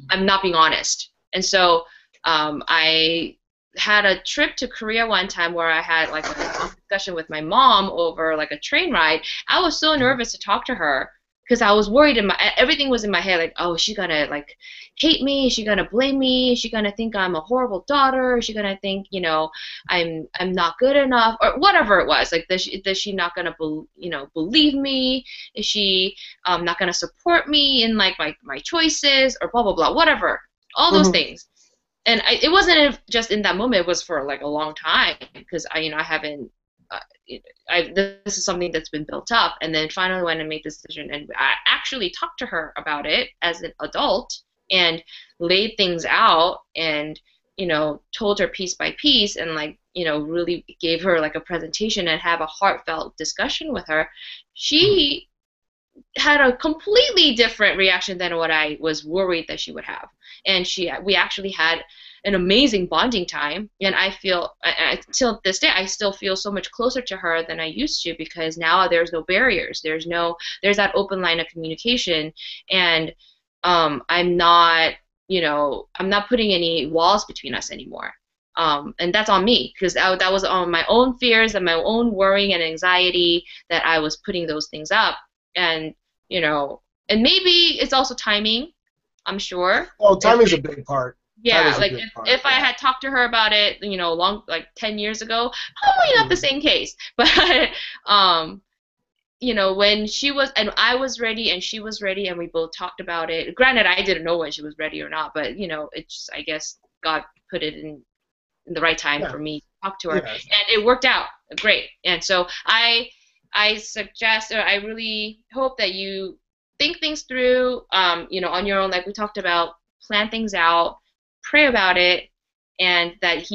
I'm not being honest. And so I had a trip to Korea one time where I had like a discussion with my mom over like a train ride. I was so nervous to talk to her because I was worried everything was in my head like, oh, is she gonna like hate me? Is she gonna blame me? Is she gonna think I'm a horrible daughter? Is she gonna think, you know, I'm not good enough or whatever it was? Like, does she not gonna you know believe me? Is she not gonna support me in like my choices or blah blah blah whatever? All those Mm-hmm. things. And it wasn't just in that moment. It was for like a long time because I haven't. Uh, this is something that's been built up, and then finally when I made this decision, and I actually talked to her about it as an adult and laid things out, and you know told her piece by piece, and like you know really gave her like a presentation and have a heartfelt discussion with her. She had a completely different reaction than what I was worried that she would have. And we actually had an amazing bonding time. And I feel, till this day, I still feel so much closer to her than I used to because now there's no barriers. There's that open line of communication. And I'm not, you know, I'm not putting any walls between us anymore. And that's on me because that was on my own fears and my own worrying and anxiety that I was putting those things up. And you know, and maybe it's also timing. I'm sure. Oh, timing's a big part. Yeah, Timing's a like big part. if I Yeah. had talked to her about it, you know, long like 10 years ago, probably not the same case. But you know, when she was and I was ready and she was ready and we both talked about it. Granted, I didn't know when she was ready or not, but you know, it's just I guess God put it in the right time Yeah. for me to talk to her, Yeah. and it worked out great. And so I suggest, or I really hope that you think things through, you know, on your own, like we talked about, plan things out, pray about it, and that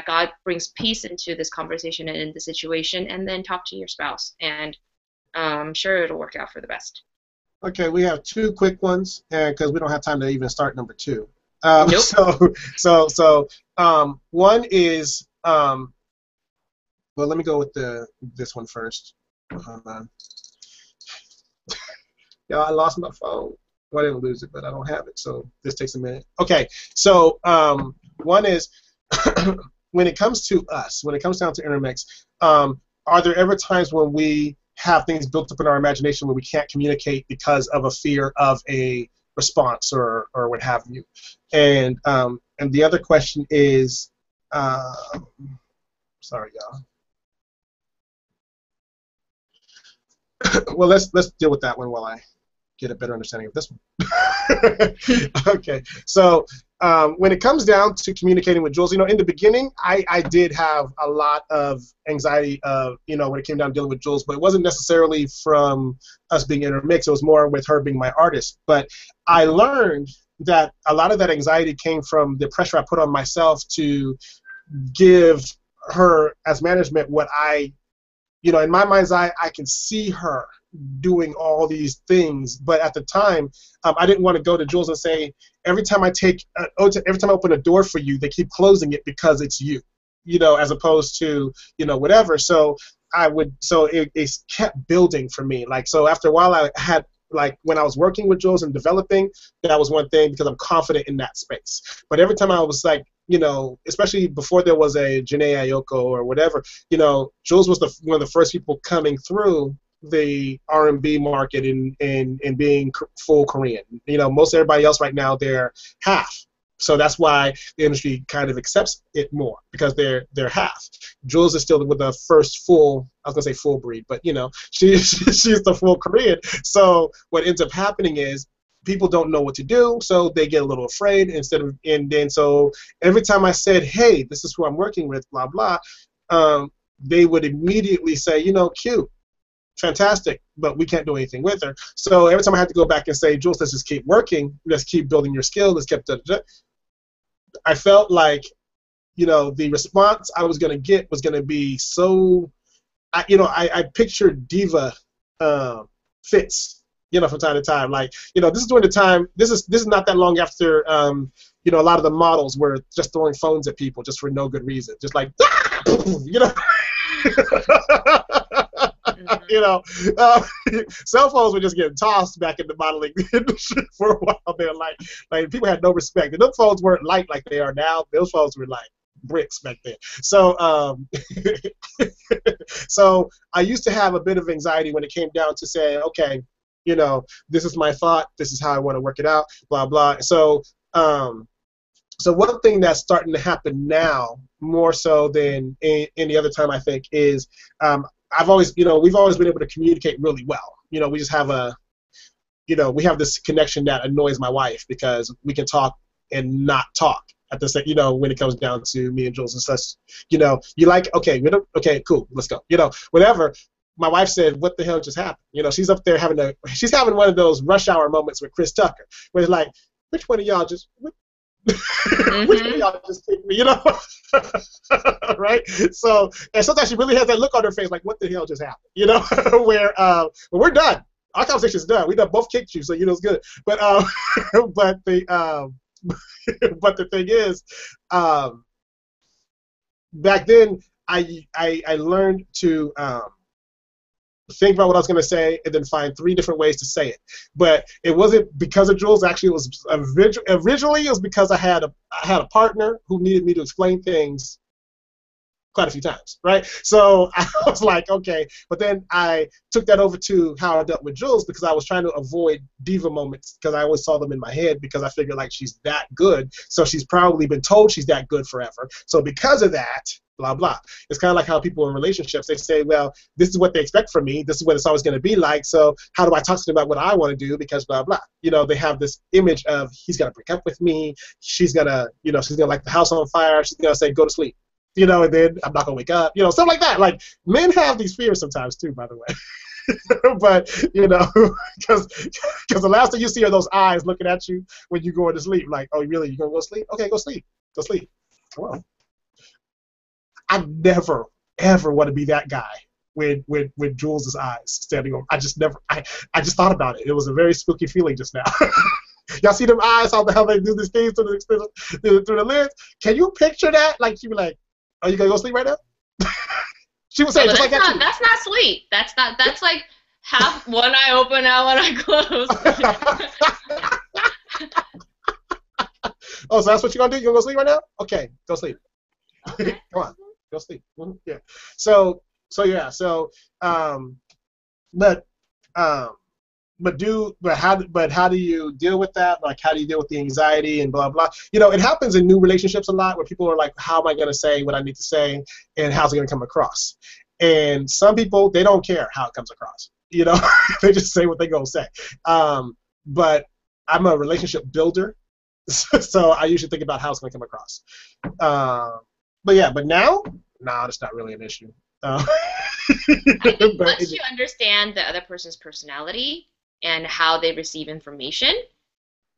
God brings peace into this conversation and in the situation, and then talk to your spouse, and I'm sure it'll work out for the best. Okay, we have two quick ones, and because we don't have time to even start number two. Nope. One is well, let me go with this one first. Hold on. Yeah, I lost my phone. Well, I didn't lose it, but I don't have it, so this takes a minute. Okay, so one is when it comes to us, when it comes down to Innermix, are there ever times when we have things built up in our imagination where we can't communicate because of a fear of a response or what have you? And the other question is, sorry, y'all. Well, let's deal with that one while I get a better understanding of this one. Okay, so when it comes down to communicating with Jules, you know, in the beginning, I did have a lot of anxiety, you know, when it came down to dealing with Jules, but it wasn't necessarily from us being intermixed. It was more with her being my artist. But I learned that a lot of that anxiety came from the pressure I put on myself to give her as management what I You know, in my mind's eye, I can see her doing all these things, but at the time, I didn't want to go to Jules and say, every time I every time I open a door for you, they keep closing it because it's you, you know, as opposed to, you know, whatever. So it kept building for me. Like, so after a while, I had, like, when I was working with Jules and developing, that was one thing because I'm confident in that space. But every time I was like, you know, especially before there was a Janae Ayoko or whatever, you know, Jules was one of the first people coming through the R&B market in being full Korean. You know, most everybody else right now, they're half. So that's why the industry kind of accepts it more, because they're half. Jules is still with the first full, I was gonna say full breed, but you know, she's the full Korean. So what ends up happening is people don't know what to do, so they get a little afraid and then so every time I said, hey, this is who I'm working with, blah blah, they would immediately say, you know, cute, fantastic, but we can't do anything with her. So every time I had to go back and say, Jules, let's just keep working, let's keep building your skill, let's keep I felt like, you know, the response I was going to get was going to be so, I pictured diva fits, you know, from time to time. Like, you know, this is during the time, this is not that long after, you know, a lot of the models were just throwing phones at people just for no good reason. Just like, you know. You know, cell phones were just getting tossed back in the modeling industry for a while. They're like people had no respect. And those phones weren't light like they are now. Those phones were like bricks back then. So, so I used to have a bit of anxiety when it came down to saying, okay, you know, this is my thought. This is how I want to work it out. Blah blah. So, so one thing that's starting to happen now, more so than any other time, I think, is I've always, you know, we've always been able to communicate really well. You know, we just have you know, we have this connection that annoys my wife because we can talk and not talk at the same, you know, when it comes down to me and Jules and such. You know, you like, okay, okay, cool, let's go. You know, whatever. My wife said, what the hell just happened? You know, she's up there she's having one of those rush hour moments with Chris Tucker, where it's like, which one of y'all just, which one of y'all just take me, you know? Right? So, and sometimes she really has that look on her face, like, what the hell just happened? You know, where well, we're done. Our conversation's done. We done both kicked you, so you know it's good. But but the but the thing is, back then I learned to think about what I was going to say and then find 3 different ways to say it. But it wasn't because of Jules. Actually, it was originally it was because I had a partner who needed me to explain things quite a few times, right? So I was like, okay. But then I took that over to how I dealt with Jules, because I was trying to avoid diva moments, because I always saw them in my head, because I figured, like, she's that good, so she's probably been told she's that good forever. So because of that, blah, blah. It's kind of like how people in relationships, they say, well, this is what they expect from me. This is what it's always going to be like. So how do I talk to them about what I want to do? Because blah, blah. You know, they have this image of, he's going to break up with me. She's going to, you know, she's going to light the house on fire. She's going to say, go to sleep. You know, and then I'm not going to wake up. You know, stuff like that. Like, men have these fears sometimes too, by the way. But, you know, because the last thing you see are those eyes looking at you when you're going to sleep. Like, oh, really? You're going to go to sleep? Okay, go sleep. Go sleep. Well, I never, ever want to be that guy with Jules' eyes standing over. I just thought about it. It was a very spooky feeling just now. Y'all see them eyes, how they do these things through the lens? Can you picture that? Like, she'd be like, are you going to go sleep right now? She would say, just like that. That's not sweet. That's like half one eye open, now one eye closed. Oh, so that's what you're going to do? You're going to go sleep right now? Okay, go sleep. Okay. Come on, go sleep. Yeah. So yeah. So, but how do you deal with that? Like, how do you deal with the anxiety and blah blah? You know, it happens in new relationships a lot, where people are like, how am I going to say what I need to say, and how's it going to come across? And some people, they don't care how it comes across. You know, they just say what they gonna say. But I'm a relationship builder, so I usually think about how it's going to come across. But now, it's not really an issue. I think once you understand the other person's personality and how they receive information,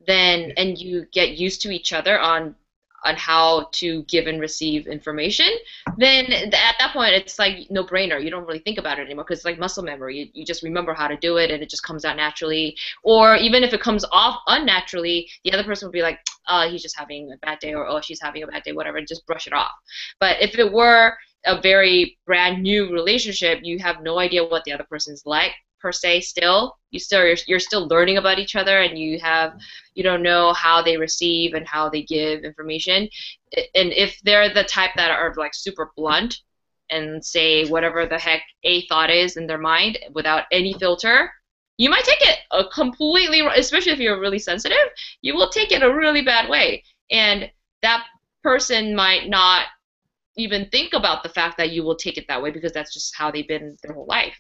then and you get used to each other on on how to give and receive information, then at that point it's like no brainer. You don't really think about it anymore because it's like muscle memory. You just remember how to do it and it just comes out naturally. Or even if it comes off unnaturally, the other person will be like, he's just having a bad day, or oh, she's having a bad day, whatever, and just brush it off. But if it were a very brand new relationship, you have no idea what the other person's like per se. You're still learning about each other, and you don't know how they receive and how they give information. And if they're the type that are like super blunt and say whatever the heck a thought is in their mind without any filter, you might take it a completely, especially if you're really sensitive, you will take it a really bad way, and that person might not even think about the fact that you will take it that way because that's just how they've been their whole life.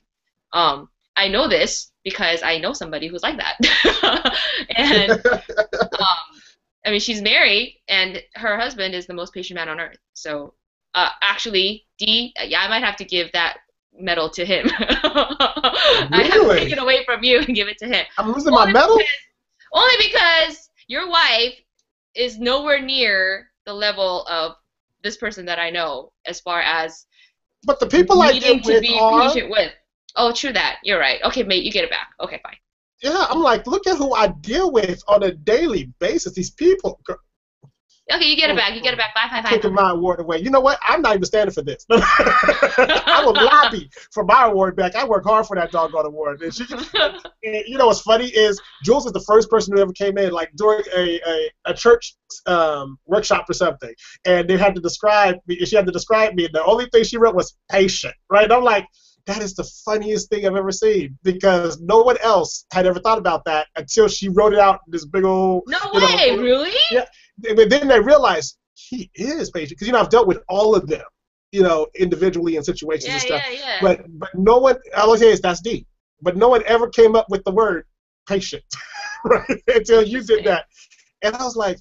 I know this because I know somebody who's like that. And I mean, she's married, and her husband is the most patient man on earth. So actually, D, yeah, I might have to give that medal to him. I have to take it away from you and give it to him. I'm losing my medal? Only because your wife is nowhere near the level of this person that I know as far as but the people I deal to be patient with. Oh, true that. You're right. Okay, mate, you get it back. Okay, fine. Yeah, I'm like, look at who I deal with on a daily basis. These people. Okay, you get it back. You get it back. Bye. Taking my award away. You know what? I'm not even standing for this. I will lobby for my award back. I work hard for that doggone award. And you know what's funny is Jules is the first person who ever came in, like during a church workshop or something, and they had to describe me. She had to describe me, and the only thing she wrote was patient. Right? And I'm like, that is the funniest thing I've ever seen because no one else had ever thought about that until she wrote it out in this big old. No way, really? Yeah. But then they realized he is patient because I've dealt with all of them, individually in situations and stuff. Yeah. But no one. All I say is that's deep. But no one ever came up with the word patient, right? Until you did that, and I was like,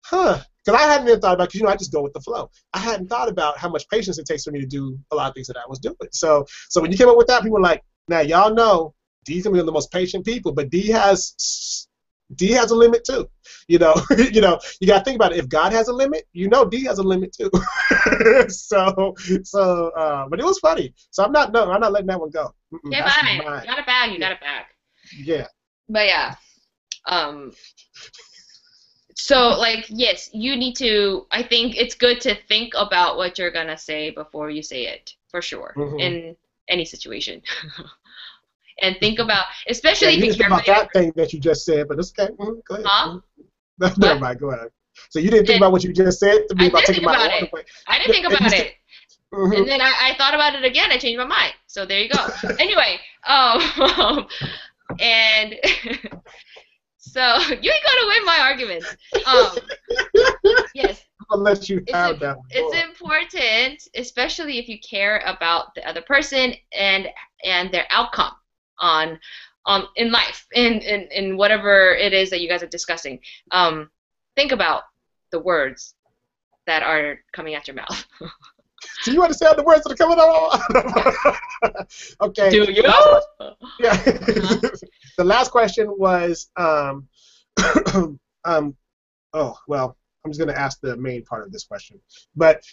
huh. Because I hadn't even thought about, because I just go with the flow. I hadn't thought about how much patience it takes for me to do a lot of things that I was doing. So when you came up with that, people were like, now y'all know D's gonna be one of the most patient people, but D has a limit too. You got to think about it. If God has a limit, D has a limit too. so but it was funny. So I'm not letting that one go. Yeah, fine. You got it back. You got it back. Yeah. But yeah. So, like, yes, you need to, I think it's good to think about what you're going to say before you say it, for sure, in any situation. And think about, especially if you care about that thing that you just said, but it's okay. Go ahead. Huh? Never mind, go ahead. So you didn't think about what you just said to me about taking my award away? I didn't think about it. And then I thought about it again. I changed my mind. So there you go. Anyway, and... So you ain't gonna win my arguments. Yes. I'll let you have that one. It's important, especially if you care about the other person and their outcome in life, in whatever it is that you guys are discussing. Think about the words that are coming out your mouth. Do you understand the words that are coming out? Okay. Do you? Yeah. The last question was, oh, well, I'm just going to ask the main part of this question. But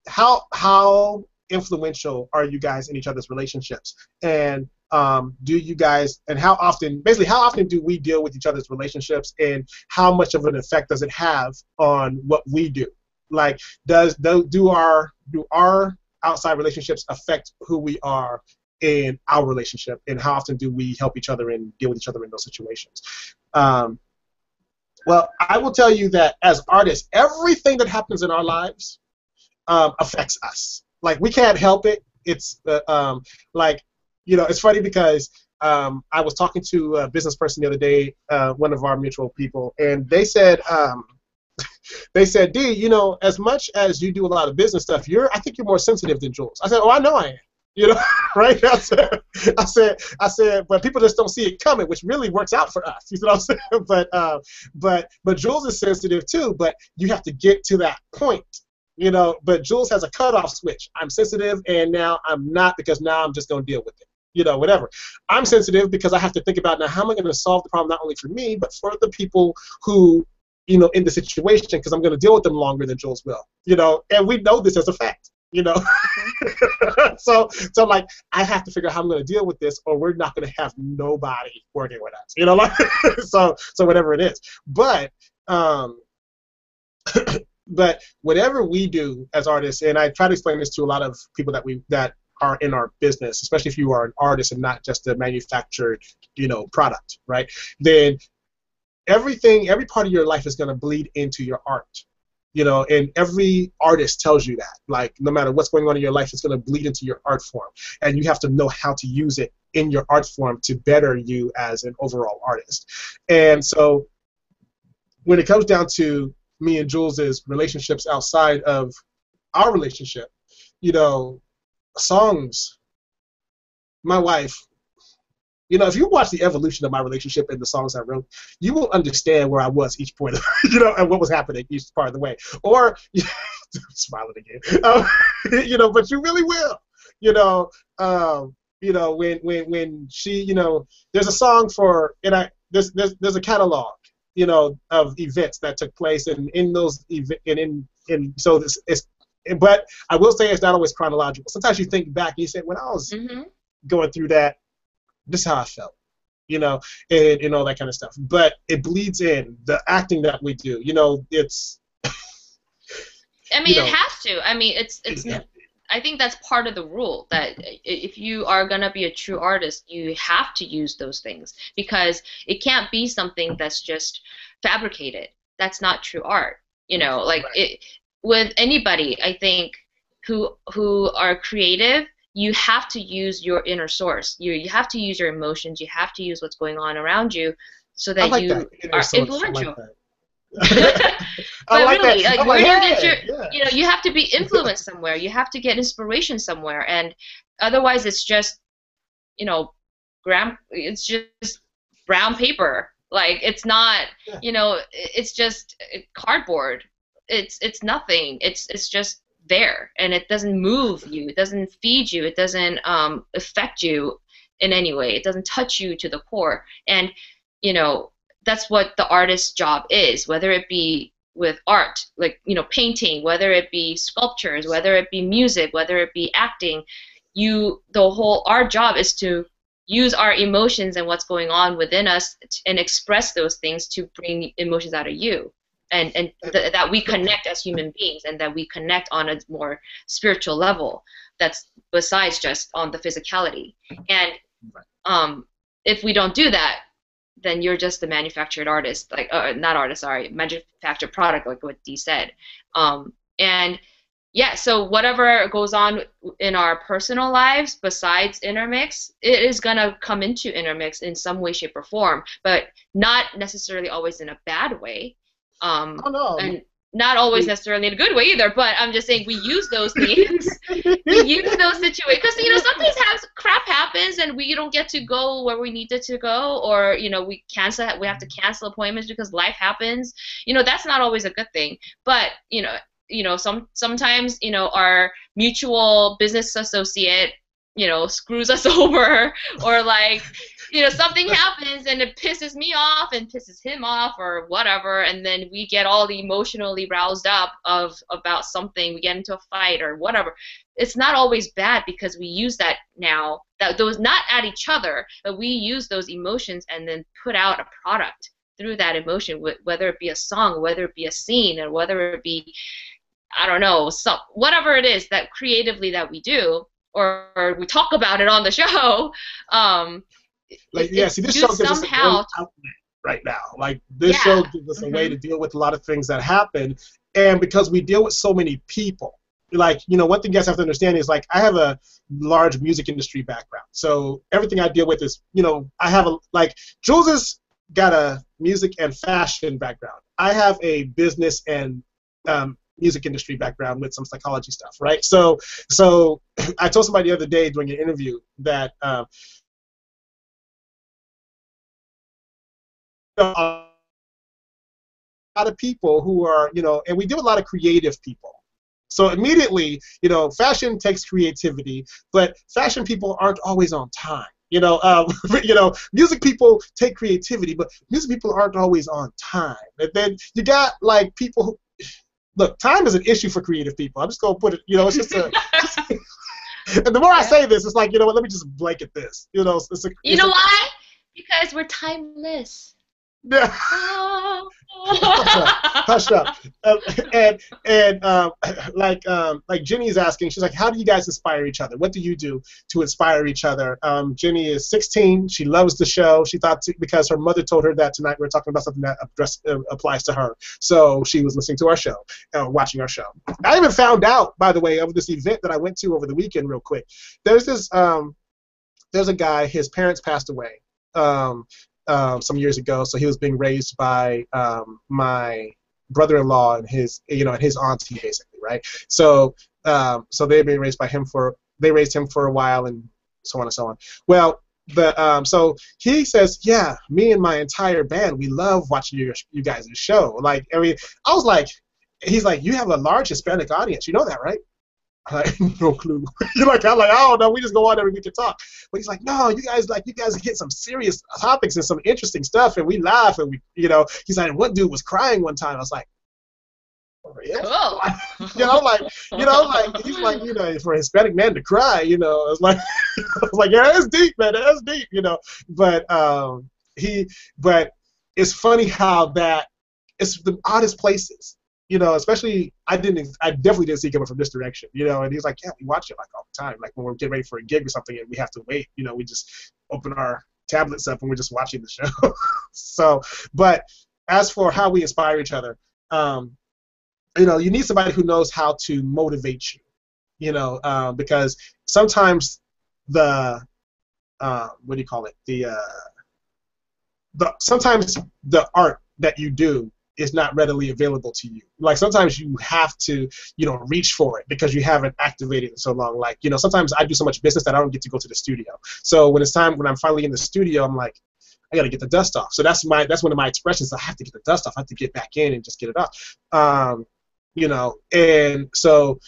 how influential are you guys in each other's relationships? And do you guys, and how often do we deal with each other's relationships, and how much of an effect does it have on what we do? Like, do our outside relationships affect who we are in our relationship, and how often do we help each other and deal with each other in those situations? Well, I will tell you that as artists, everything that happens in our lives affects us. Like, we can't help it. It's it's funny because I was talking to a business person the other day, one of our mutual people, and they said, D, as much as you do a lot of business stuff, I think you're more sensitive than Jules. I said, oh, I know I am. Right? I said, but people just don't see it coming, which really works out for us. You know what I'm saying? But Jules is sensitive too. But you have to get to that point. But Jules has a cutoff switch. I'm sensitive, and now I'm not, because now I'm just going to deal with it. Whatever. I'm sensitive because I have to think about, now, how am I going to solve the problem not only for me, but for the people who in the situation because I'm going to deal with them longer than Jules will, and we know this as a fact, so like I have to figure out how I'm going to deal with this, or we're not going to have nobody working with us, like so whatever it is, but but whatever we do as artists, and I try to explain this to a lot of people that are in our business, especially if you are an artist and not just a manufactured, product, right? Then every part of your life is going to bleed into your art, and every artist tells you that, like, no matter what's going on in your life, it's going to bleed into your art form, and you have to know how to use it in your art form to better you as an overall artist. And so when it comes down to me and Jules's relationships outside of our relationship, songs, my wife, if you watch the evolution of my relationship and the songs I wrote, you will understand where I was each point, and what was happening each part of the way. Or, I'm smiling again, but you really will, when she, there's a song for, and there's a catalog, of events that took place, and in those so it's, but I will say it's not always chronological. Sometimes you think back and you say, when I was going through that, this is how I felt, and all that kind of stuff. But it bleeds in the acting that we do. It's. I mean, it has to. I mean, it's. I think that's part of the rule, that if you are gonna be a true artist, you have to use those things, because it can't be something that's just fabricated. That's not true art. Like right. With anybody, I think, who are creative, you have to use your inner source. You have to use your emotions. You have to use what's going on around you, so that you are influential. But really, like, where do you get your, you have to be influenced somewhere. You have to get inspiration somewhere, and otherwise, it's just, it's just brown paper. Like, it's not, it's just cardboard. It's nothing. It's just there, and it doesn't move you, it doesn't feed you, it doesn't affect you in any way, it doesn't touch you to the core. And that's what the artist's job is, whether it be with art, like painting, whether it be sculptures, whether it be music, whether it be acting. Our job is to use our emotions and what's going on within us and express those things to bring emotions out of you. And that we connect as human beings, and that we connect on a more spiritual level that's besides just on the physicality. And if we don't do that, then you're just a manufactured artist, like not artist, sorry, manufactured product, like what Dee said. And yeah, so whatever goes on in our personal lives besides Innermix, it is gonna come into Innermix in some way, shape, or form, but not necessarily always in a bad way. And not always necessarily in a good way either, but I'm just saying we use those things. We use those situations because sometimes crap happens and we don't get to go where we needed to go, or we have to cancel appointments because life happens. That's not always a good thing, but sometimes our mutual business associate screws us over, or like something happens and it pisses me off and pisses him off or whatever, and then we get all emotionally roused up about something, we get into a fight or whatever. It's not always bad, because we use that now, that those not at each other, but we use those emotions and then put out a product through that emotion, whether it be a song, whether it be a scene, or whether it be, I don't know, whatever it is that creatively that we do, or we talk about it on the show. See, this show gives us a great outlet right now. Like, this show gives us a way to deal with a lot of things that happen, and because we deal with so many people, like, one thing you guys have to understand is, like, I have a large music industry background, so everything I deal with is, I have Jules has got a music and fashion background. I have a business and music industry background with some psychology stuff, right? So I told somebody the other day during an interview that a lot of people who are, and we do a lot of creative people. So immediately, fashion takes creativity, but fashion people aren't always on time. Music people take creativity, but music people aren't always on time. And then you got like people who look. Time is an issue for creative people. I'm just gonna put it. It's just a. And the more I Yeah. say this, it's like what? Let me just blanket this. You know why? Because we're timeless. Yeah. Oh. Hush up. Uh, and like Jenny's asking, she's like, how do you guys inspire each other? What do you do to inspire each other? Jenny is 16. She loves the show. She thought because her mother told her that tonight we were talking about something that applies to her. So she was listening to our show, watching our show. I even found out, by the way, of this event that I went to over the weekend. Real quick, there's a guy. His parents passed away. Some years ago, so he was being raised by my brother-in-law and his auntie, basically, right? So they've been raised by him they raised him for a while, and so on and so on. Well, so he says, yeah, me and my entire band, we love watching you guys' show. Like, I mean, I was like, he's like, you have a large Hispanic audience, you know that, right? I have no clue. I'm like, I don't know. We just go on every week and talk. But he's like, no, you guys hit some serious topics and some interesting stuff, and we laugh, and he's like, one dude was crying one time. I was like, for real? Cool. He's like, for a Hispanic man to cry, I was like, yeah, that's deep, man, that's deep, But but it's funny how that it's the oddest places. Especially I definitely didn't see it coming from this direction, and he's like, yeah, we watch it like all the time. Like when we're getting ready for a gig or something and we have to wait, we just open our tablets up and we're just watching the show. So, but as for how we inspire each other, you need somebody who knows how to motivate you, because sometimes the what do you call it? Sometimes the art that you do is not readily available to you. Like sometimes you have to, reach for it because you haven't activated it so long. Like, sometimes I do so much business that I don't get to go to the studio. So when I'm finally in the studio, I'm like, I got to get the dust off. So that's one of my expressions. I have to get the dust off. I have to get back in and just get it off. And so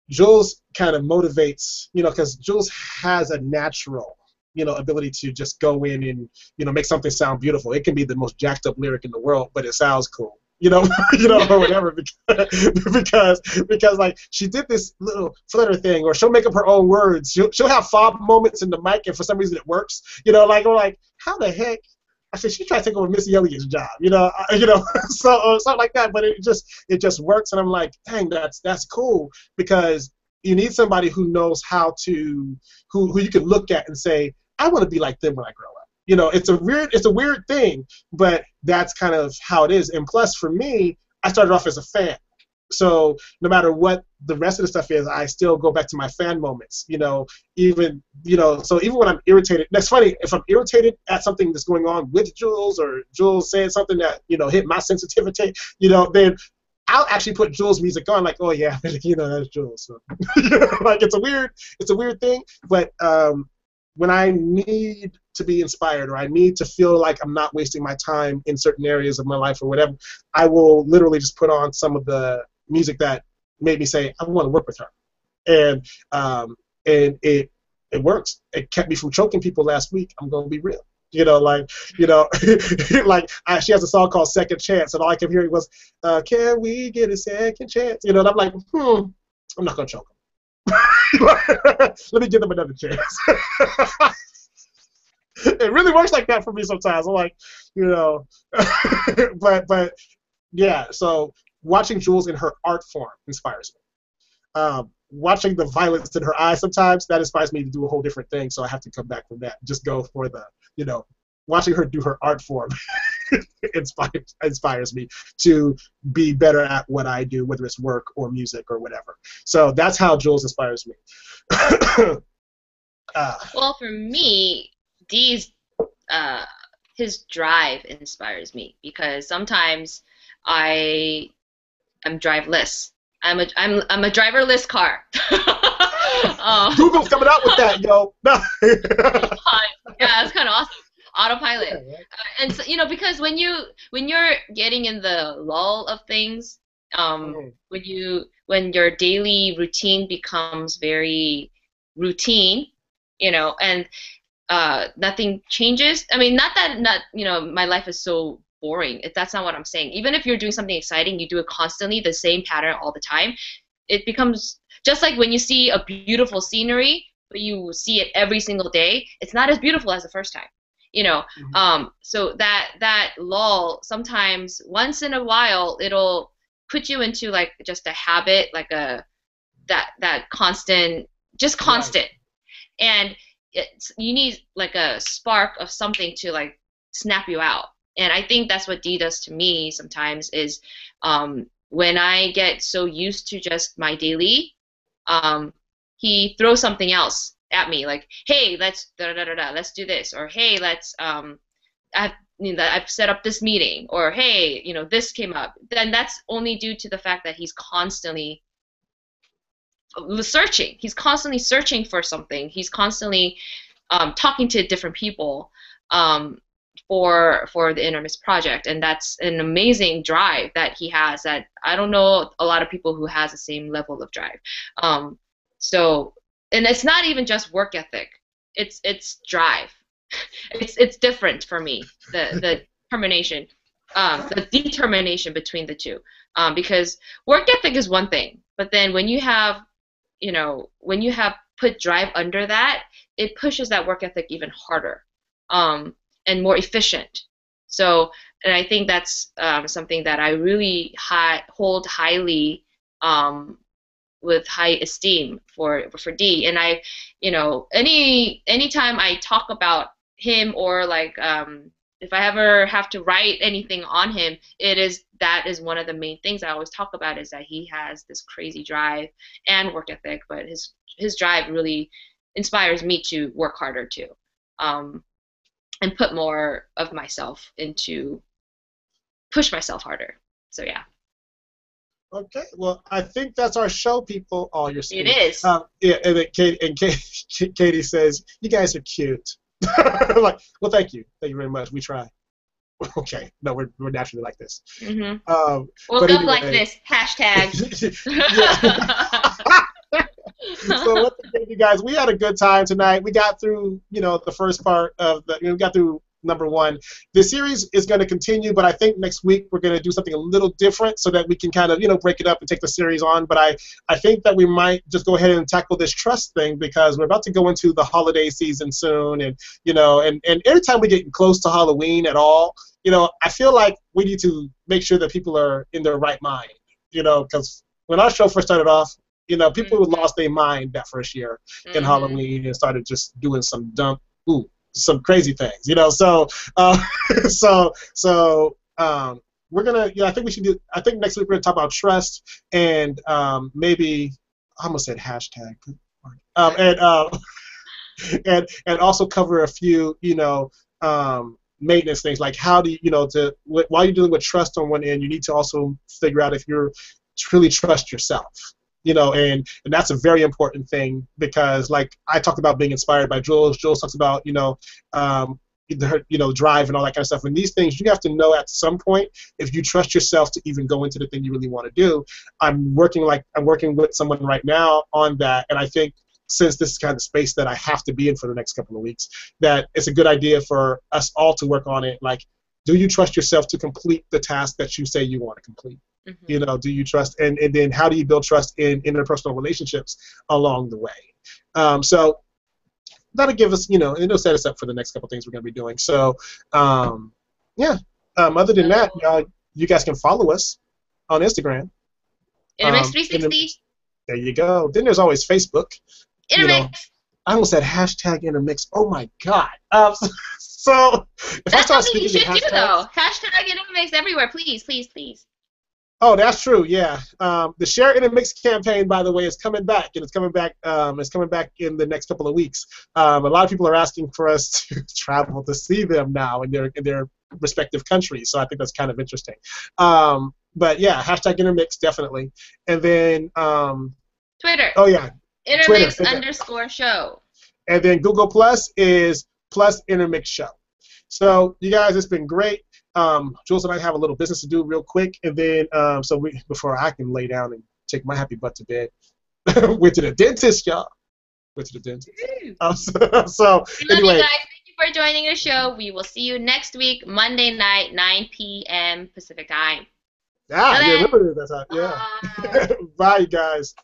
Jules kind of motivates, because Jules has a natural ability to just go in and, make something sound beautiful. It can be the most jacked up lyric in the world, but it sounds cool, or whatever, because like she did this little flutter thing, or she'll make up her own words. She'll have fob moments in the mic, and for some reason it works. Like we're like, how the heck? I said she tried to take over Missy Elliott's job, so something like that. But it just works, and I'm like, dang, that's cool, because you need somebody who knows how to who you can look at and say, I want to be like them when I grow up. It's a weird thing, but that's kind of how it is. And plus, for me, I started off as a fan. So no matter what the rest of the stuff is, I still go back to my fan moments. So even when I'm irritated, that's funny, if I'm irritated at something that's going on with Jules, or Jules saying something that, hit my sensitivity, then I'll actually put Jules' music on, like, oh yeah, that's Jules. So, like it's a weird thing, but when I need to be inspired, or I need to feel like I'm not wasting my time in certain areas of my life or whatever, I will literally just put on some of the music that made me say, I want to work with her. And it works. It kept me from choking people last week. I'm going to be real. Like she has a song called Second Chance, and all I kept hearing was, can we get a second chance? And I'm like, I'm not going to choke them. Let me give them another chance. It really works like that for me sometimes. I'm like, but yeah. So watching Jules in her art form inspires me. Watching the violence in her eyes sometimes, that inspires me to do a whole different thing. So I have to come back from that. Just go for the, watching her do her art form inspires me to be better at what I do, whether it's work or music or whatever. So that's how Jules inspires me. Well, for me, his drive inspires me, because sometimes I am driveless. I'm a driverless car. Google's coming out with that, yo. Yeah, that's kind of awesome. Autopilot. Yeah, right. And so, because when you're getting in the lull of things, when your daily routine becomes very routine, and nothing changes. I mean, not that not my life is so boring. That's not what I'm saying. Even if you're doing something exciting, you do it constantly, the same pattern all the time. It becomes just like when you see a beautiful scenery, but you see it every single day. It's not as beautiful as the first time. So that lull sometimes once in a while it'll put you into like just a habit, like that constant, just Right. constant, and you need like a spark of something to like snap you out. And I think that's what D does to me sometimes is when I get so used to just my daily, um, he throws something else at me, like, hey, let's da da da da, let's do this, or hey, let's I've I've set up this meeting, or hey, this came up. Then that's only due to the fact that he's constantly searching. He's constantly searching for something. He's constantly talking to different people for the Innermix project, and that's an amazing drive that he has. That I don't know a lot of people who has the same level of drive. So, and it's not even just work ethic. It's drive. It's different for me. The determination, the determination between the two, because work ethic is one thing, but then when you have when you have put drive under that, it pushes that work ethic even harder, and more efficient. So, and I think that's something that I really hold highly, with high esteem for D. And I, anytime I talk about him, or like if I ever have to write anything on him, that is one of the main things I always talk about, is that he has this crazy drive and work ethic, but his drive really inspires me to work harder too, and put more of myself into push myself harder. So yeah, Okay. Well, I think that's our show, people. Oh, you're it sweet. is. Yeah, and then Katie says, "You guys are cute." I'm like, well, thank you very much. We try. Okay. No, we're naturally like this. Hmm. But Woke up like anyway, this. Hashtag. yeah. So once again, you guys, we had a good time tonight. We got through, the first part of we got through number one. The series is going to continue, but I think next week we're going to do something a little different so that we can kind of, break it up and take the series on. But I think that we might just go ahead and tackle this trust thing, because we're about to go into the holiday season soon, and and every time we get close to Halloween at all, I feel like we need to make sure that people are in their right mind, because when our show first started off, people Hmm. lost their mind that first year in Hmm. Halloween and started just doing some crazy things, So, so we're gonna, I think we should do. I think next week we're gonna talk about trust, and maybe I almost said hashtag, and and also cover a few, maintenance things, like how do you, while you're dealing with trust on one end, you need to also figure out if you're truly trust yourself, and that's a very important thing, because like I talked about being inspired by Jules talks about, drive and all that kind of stuff. And these things, you have to know at some point if you trust yourself to even go into the thing you really want to do. I'm working with someone right now on that, and I think since this is kind of space that I have to be in for the next couple of weeks, that it's a good idea for us all to work on it. Like, do you trust yourself to complete the task that you say you want to complete? Hmm. Do you trust, and then how do you build trust in interpersonal relationships along the way? So that'll give us, and it'll set us up for the next couple things we're going to be doing. So, yeah. Other than that, So, y'all, you guys can follow us on Instagram. Intermix And then, 360. there you go. Then there's always Facebook. You know, Intermix. I almost said hashtag intermix. Oh my god. So if I That's start something you speaking in should do hashtags, though. Hashtag Intermix everywhere, please, please, please. oh, that's true. Yeah. The Share in a Mix campaign, by the way, is coming back, and it's coming back. It's coming back in the next couple of weeks. A lot of people are asking for us to travel to see them now in their respective countries. So I think that's kind of interesting. But yeah, hashtag Intermix definitely, and then Twitter. oh yeah, Twitter, Intermix underscore show. and then Google Plus is Plus Intermix Show. So you guys, it's been great. Jules and I have a little business to do real quick, and then before I can lay down and take my happy butt to bed, went to the dentist, y'all. Went to the dentist. Woo. So We love you anyway, guys. Thank you for joining the show. We will see you next week, Monday night, 9 p.m. Pacific time. Till you then, remember that time. bye. Yeah. Bye, guys.